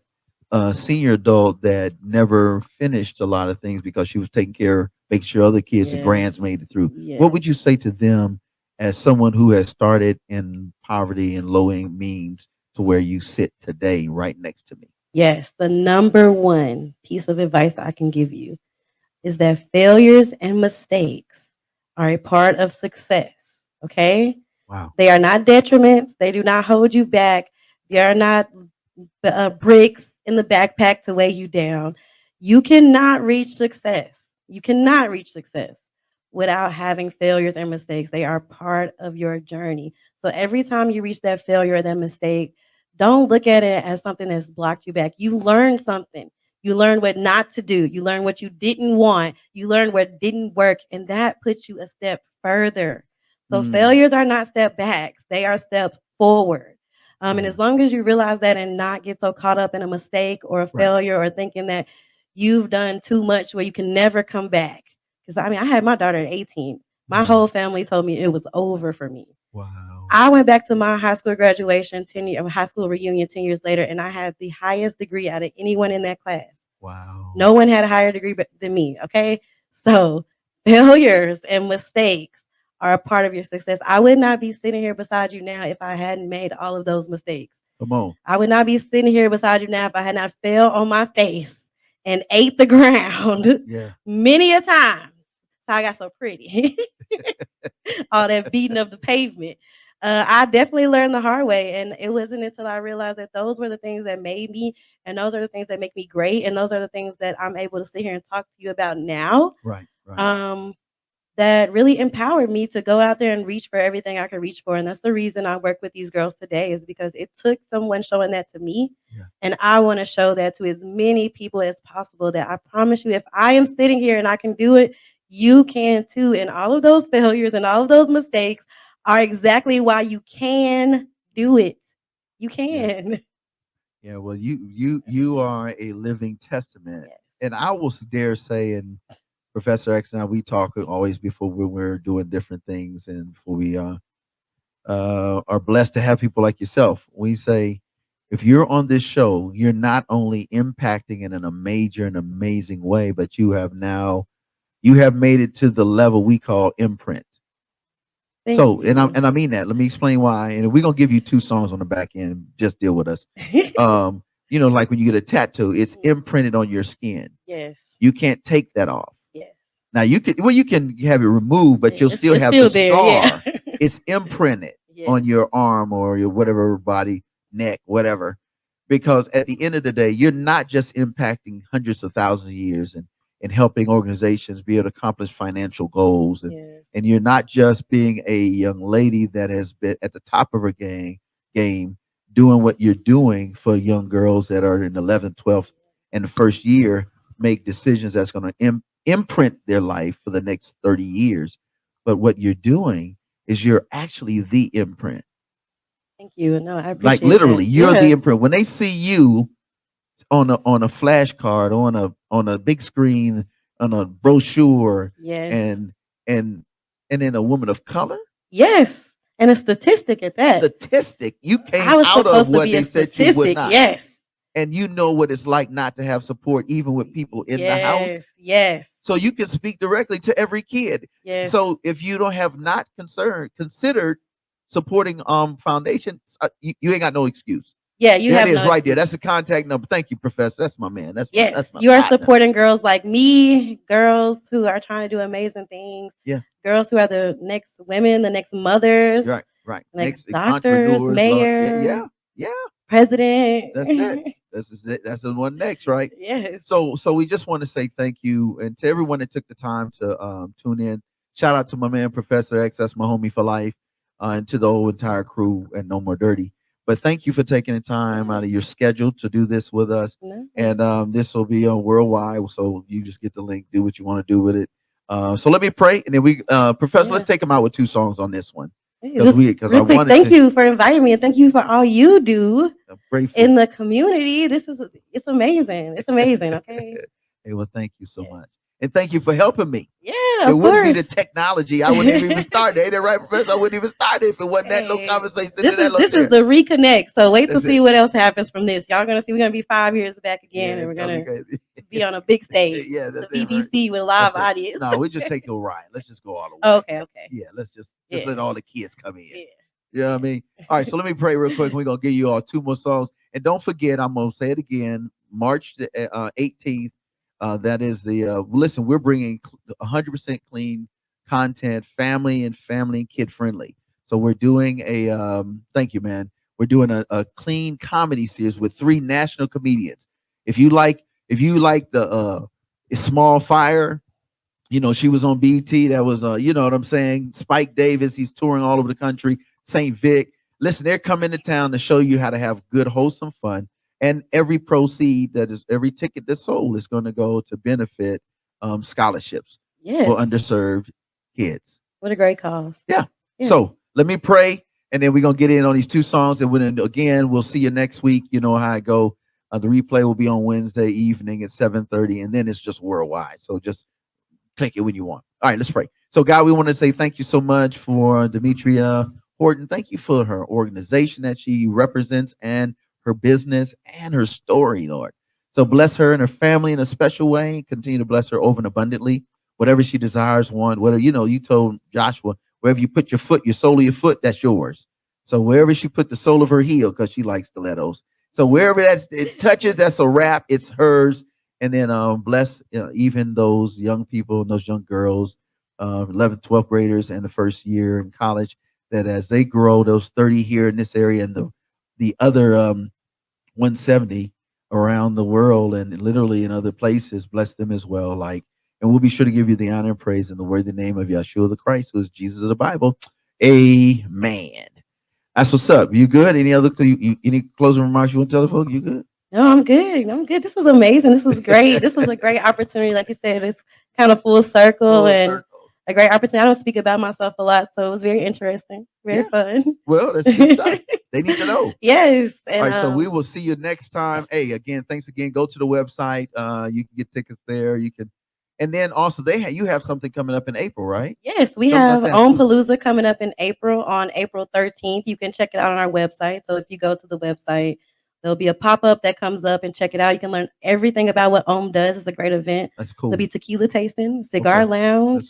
senior adult that never finished a lot of things because she was taking care, making sure other kids and grants Yes. made it through. What Yes. would you say to them as someone who has started in poverty and low income means to where you sit today, right next to me? Yes. The number one piece of advice I can give you is that failures and mistakes are a part of success. Okay? Wow. They are not detriments. They do not hold you back. They are not bricks in the backpack to weigh you down. You cannot reach success. You cannot reach success without having failures and mistakes. They are part of your journey. So every time you reach that failure or that mistake, don't look at it as something that's blocked you back. You learn something. You learn what not to do. You learn what you didn't want. You learn what didn't work. And that puts you a step further. So failures are not step backs, they are step forward. And as long as you realize that and not get so caught up in a mistake or a failure or thinking that you've done too much where you can never come back. Because I mean, I had my daughter at 18. My whole family told me it was over for me. Wow. I went back to my high school graduation, high school reunion 10 years later, and I had the highest degree out of anyone in that class. Wow. No one had a higher degree than me. Okay. So failures and mistakes are a part of your success. I would not be sitting here beside you now if I hadn't made all of those mistakes. Come on. I would not be sitting here beside you now if I had not fell on my face and ate the ground many a time. So I got so pretty. All that beating of the pavement. I definitely learned the hard way. And it wasn't until I realized that those were the things that made me, and those are the things that make me great. And those are the things that I'm able to sit here and talk to you about now. Right. Right. That really empowered me to go out there and reach for everything I could reach for. And that's the reason I work with these girls today, is because it took someone showing that to me. And I want to show that to as many people as possible, that I promise you, if I am sitting here and I can do it, you can too. And all of those failures and all of those mistakes are exactly why you can do it. You can. Yeah. Well, you are a living testament. Yes. And I will dare say, and Professor X and I, we talk always before we're doing different things, and before we are blessed to have people like yourself. We say, if you're on this show, you're not only impacting in a major and amazing way, but you have made it to the level we call imprint. Thank So, you. and I mean that. Let me explain why. And we're gonna give you 2 songs on the back end. Just deal with us. Like when you get a tattoo, it's imprinted on your skin. Yes. You can't take that off. Yes. Now you can have it removed, but you'll still It's have still the there, scar. yeah. It's imprinted Yes. on your arm or your whatever body, neck, whatever. Because at the end of the day, you're not just impacting hundreds of thousands of years and helping organizations be able to accomplish financial goals. Yes. And you're not just being a young lady that has been at the top of her game doing what you're doing for young girls that are in 11th, 12th, and the first year, make decisions that's going to imprint their life for the next 30 years. But what you're doing is you're actually the imprint. Thank you. No, I appreciate Like literally, that. you're Yeah. the imprint. When they see you on a flashcard, on a big screen, on a brochure, Yes. and then a woman of color, Yes. And a statistic at that. statistic, you came I was out of supposed to what be they a said you would statistic. not. Yes. And you know what it's like not to have support, even with people in the house. Yes. Yes. So you can speak directly to every kid. Yes. So if you don't have not considered supporting foundation, you ain't got no excuse. Yeah, you There have it is no right there. excuse. That's the contact number. Thank you, Professor. That's my man. That's Yes, my you are partner. supporting girls like me, girls who are trying to do amazing things. Yeah. Girls who are the next women, the next mothers, Right. next doctors, entrepreneurs, mayor, yeah. president. That's it. That's the one next, right? Yes. So we just want to say thank you, and to everyone that took the time to tune in. Shout out to my man Professor X, that's my homie for life, and to the whole entire crew and No More Dirty. But thank you for taking the time out of your schedule to do this with us. No. And this will be on worldwide, so you just get the link, do what you want to do with it. So let me pray, and then Professor, let's take them out with 2 songs on this one. Real quick, thank you for inviting me, and thank you for all you do in the community. It's amazing. It's amazing. Okay. Hey, well, thank you so much, and thank you for helping me. Yeah, it of wouldn't be course. the technology. I wouldn't even start. Ain't that right, Professor? I wouldn't even start if it wasn't that little conversation. This is the reconnect. So wait to see what else happens from this. Y'all gonna see we're gonna be 5 years back again, and we're gonna be on a big stage. Yeah, that's the BBC with live audience. No, we just take a ride. Let's just go all the way. Okay. Yeah, let's just let all the kids come in. Yeah. You know what I mean? All right, so let me pray real quick. We're gonna give you all 2 more songs, and don't forget, I'm gonna say it again. March the 18th. That is the listen. We're bringing 100% clean content, family and kid friendly. So we're doing a thank you, man. We're doing a clean comedy series with 3 national comedians. If you like the Small Fire, She was on BT. That was, you know what I'm saying? Spike Davis, he's touring all over the country. St. Vic. Listen, they're coming to town to show you how to have good, wholesome fun. And every proceed every ticket that's sold is going to go to benefit scholarships Yes. for underserved kids. What a great cause. Yeah. Yeah. So let me pray, and then we're gonna get in on these two songs, and then again we'll see you next week. You know how I go. The replay will be on Wednesday evening at 7:30, and then it's just worldwide. So just click it when you want. All right, let's pray. So, God, we want to say thank you so much for Demetria Horton. Thank you for her organization that she represents and her business and her story, Lord. So bless her and her family in a special way. Continue to bless her over and abundantly. Whatever she desires, one, whatever, you told Joshua, wherever you put your foot, your sole of your foot, that's yours. So wherever she put the sole of her heel, because she likes stilettos. So wherever it touches, that's a wrap. It's hers. And then bless even those young people and those young girls, 11th, 12th graders, and the first year in college, that as they grow, those 30 here in this area and the other 170 around the world and literally in other places, bless them as well. And we'll be sure to give you the honor and praise in the worthy name of Yeshua the Christ, who is Jesus of the Bible. Amen. That's what's up. You good? Any closing remarks you want to tell the folks? You good? No, I'm good. I'm good. This was amazing. This was great. This was a great opportunity. Like you said, it's kind of full circle and a great opportunity. I don't speak about myself a lot, so it was very interesting, very fun. Well, that's good stuff. They need to know. Yes. And, all right, so we will see you next time. Hey, again, thanks again. Go to the website. You can get tickets there. You can, and then also you have something coming up in April, right? Yes, we have On Palooza coming up in April on April 13th. You can check it out on our website. So if you go to the website, there'll be a pop-up that comes up and check it out. You can learn everything about what OM does. It's a great event. That's cool. There'll be tequila tasting, cigar lounge.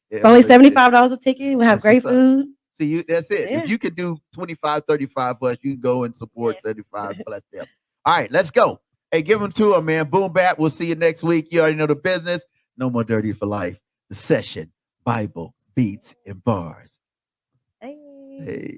It's only $75 a ticket. We'll have great food. See, that's it. Yeah. If you could do 25, 35 bucks, you can go and support 75 plus them. All right, let's go. Hey, give them to them, man. Boom, bap. We'll see you next week. You already know the business. No more dirty for life. The session, Bible, beats, and bars. Hey.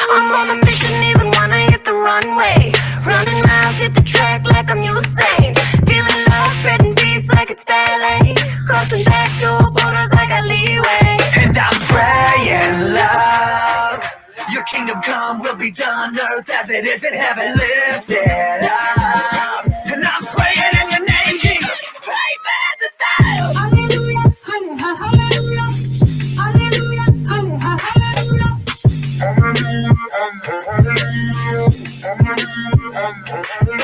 I'm on a mission, even wanna hit the runway. Running miles, hit the track like I'm Usain. Feeling love, spreading peace like it's ballet. Crossing back door borders, I got leeway. And I'm praying, love, your kingdom come will be done, earth as it is in heaven, lift it up. And I'm praying in your name, Jesus. Amen to that. Hallelujah, hallelujah, hallelujah, hallelujah, hallelujah.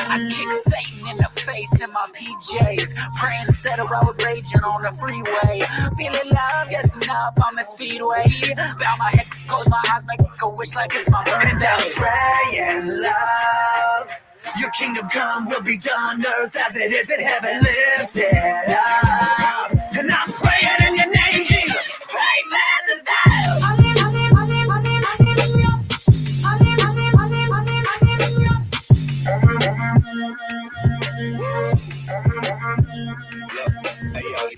I kick Satan in the face in my PJs, praying instead of road raging on the freeway. Feeling love, yes enough, I'm a speedway. Bow my head, close my eyes, make a wish like it's my birthday. And I'm praying, love, your kingdom come will be done, earth as it is in heaven, lift it up. And I'm praying in your name, Jesus. Amen to that.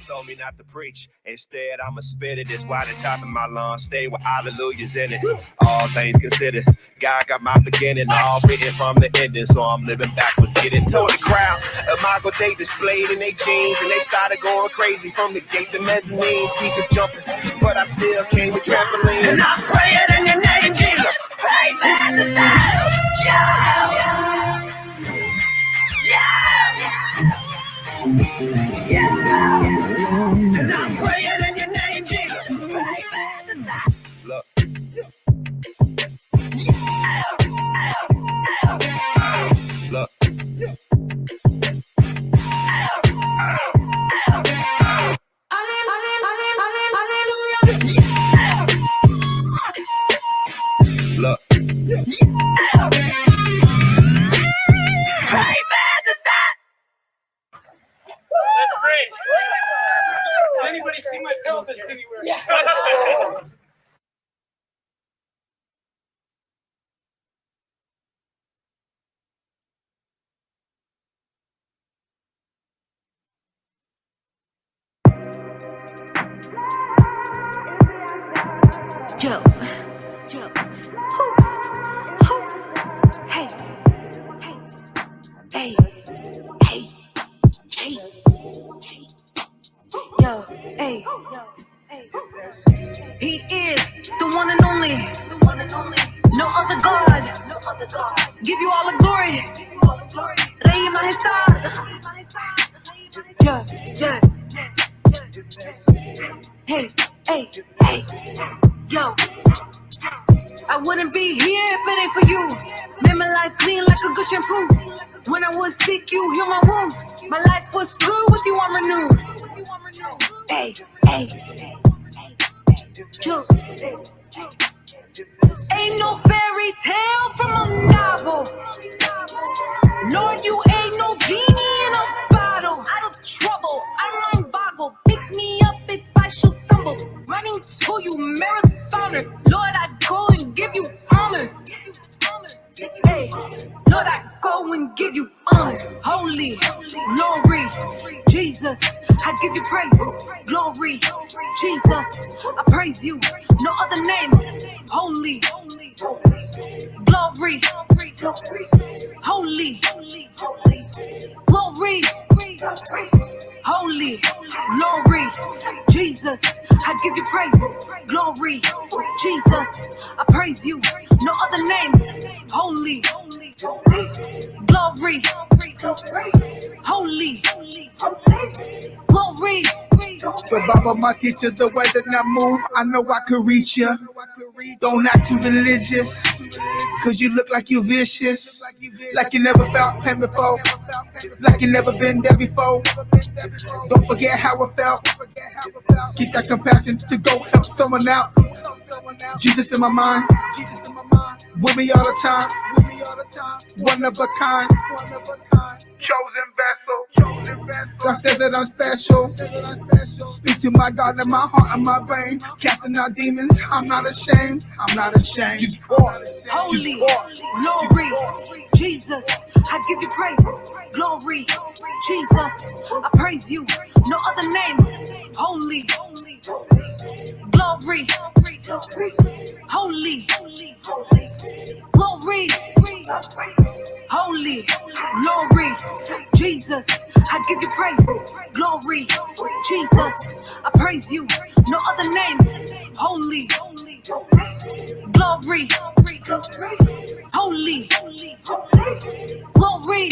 Told me not to preach. Instead, I'ma spit it. It's why the top of my lungs stay with hallelujahs in it. All things considered, God got my beginning, all written from the ending. So I'm living backwards, getting to the crowd. Imago they displayed in their jeans, and they started going crazy from the gate to mezzanines. Keep it jumping, but I still came with trampolines. And I'm praying in your name, Jesus. Amen to that. And I'm praying in your name, Jesus. Amen to that. Look. Look. Look. That's great. Anybody see my pelvis anywhere? Joe. Hey, hey, hey, hey, hey, yo, hey, he is the one and only, no other God, give you all the glory, Rey Majestad, yeah, hey, hey, hey, yo. I wouldn't be here if it ain't for you. Made my life clean like a good shampoo. When I was sick, you healed my wounds. My life was through with you, I'm renewed. Hey, hey, yo. Ain't no fairy tale from a novel. Lord, you ain't no genie in a bottle. Out of trouble, I mind boggle. Pick me up if I should stumble. Running to you, marathoner. Lord, I go and give you honor. Hey, Lord, I go and give you honor. Holy, glory, Jesus, I give you praise. Glory, Jesus, I praise you. No other name. Holy, glory, holy, glory, holy, glory, Jesus, I give you praise. Glory, Jesus, I praise you. No other name. Holy, glory, holy, glory. So Baba might get you the way that I move. I know I could reach you. Don't act too religious, cause you look like you vicious. Like you never felt pain before. Like you never been there before. Don't forget how it felt. Keep that compassion to go help someone out. Jesus in my mind, with me all the time. One of a kind, chosen vessel. God says that I'm special. Speak to my God in my heart and my brain. Casting out demons, I'm not ashamed. Holy, glory, Jesus, I give you praise. Glory, Jesus, I praise you. No other name. Holy, glory, holy, glory, holy, glory, Jesus, I give you praise. Glory, Jesus, I praise you. No other name. Holy, glory, holy, glory,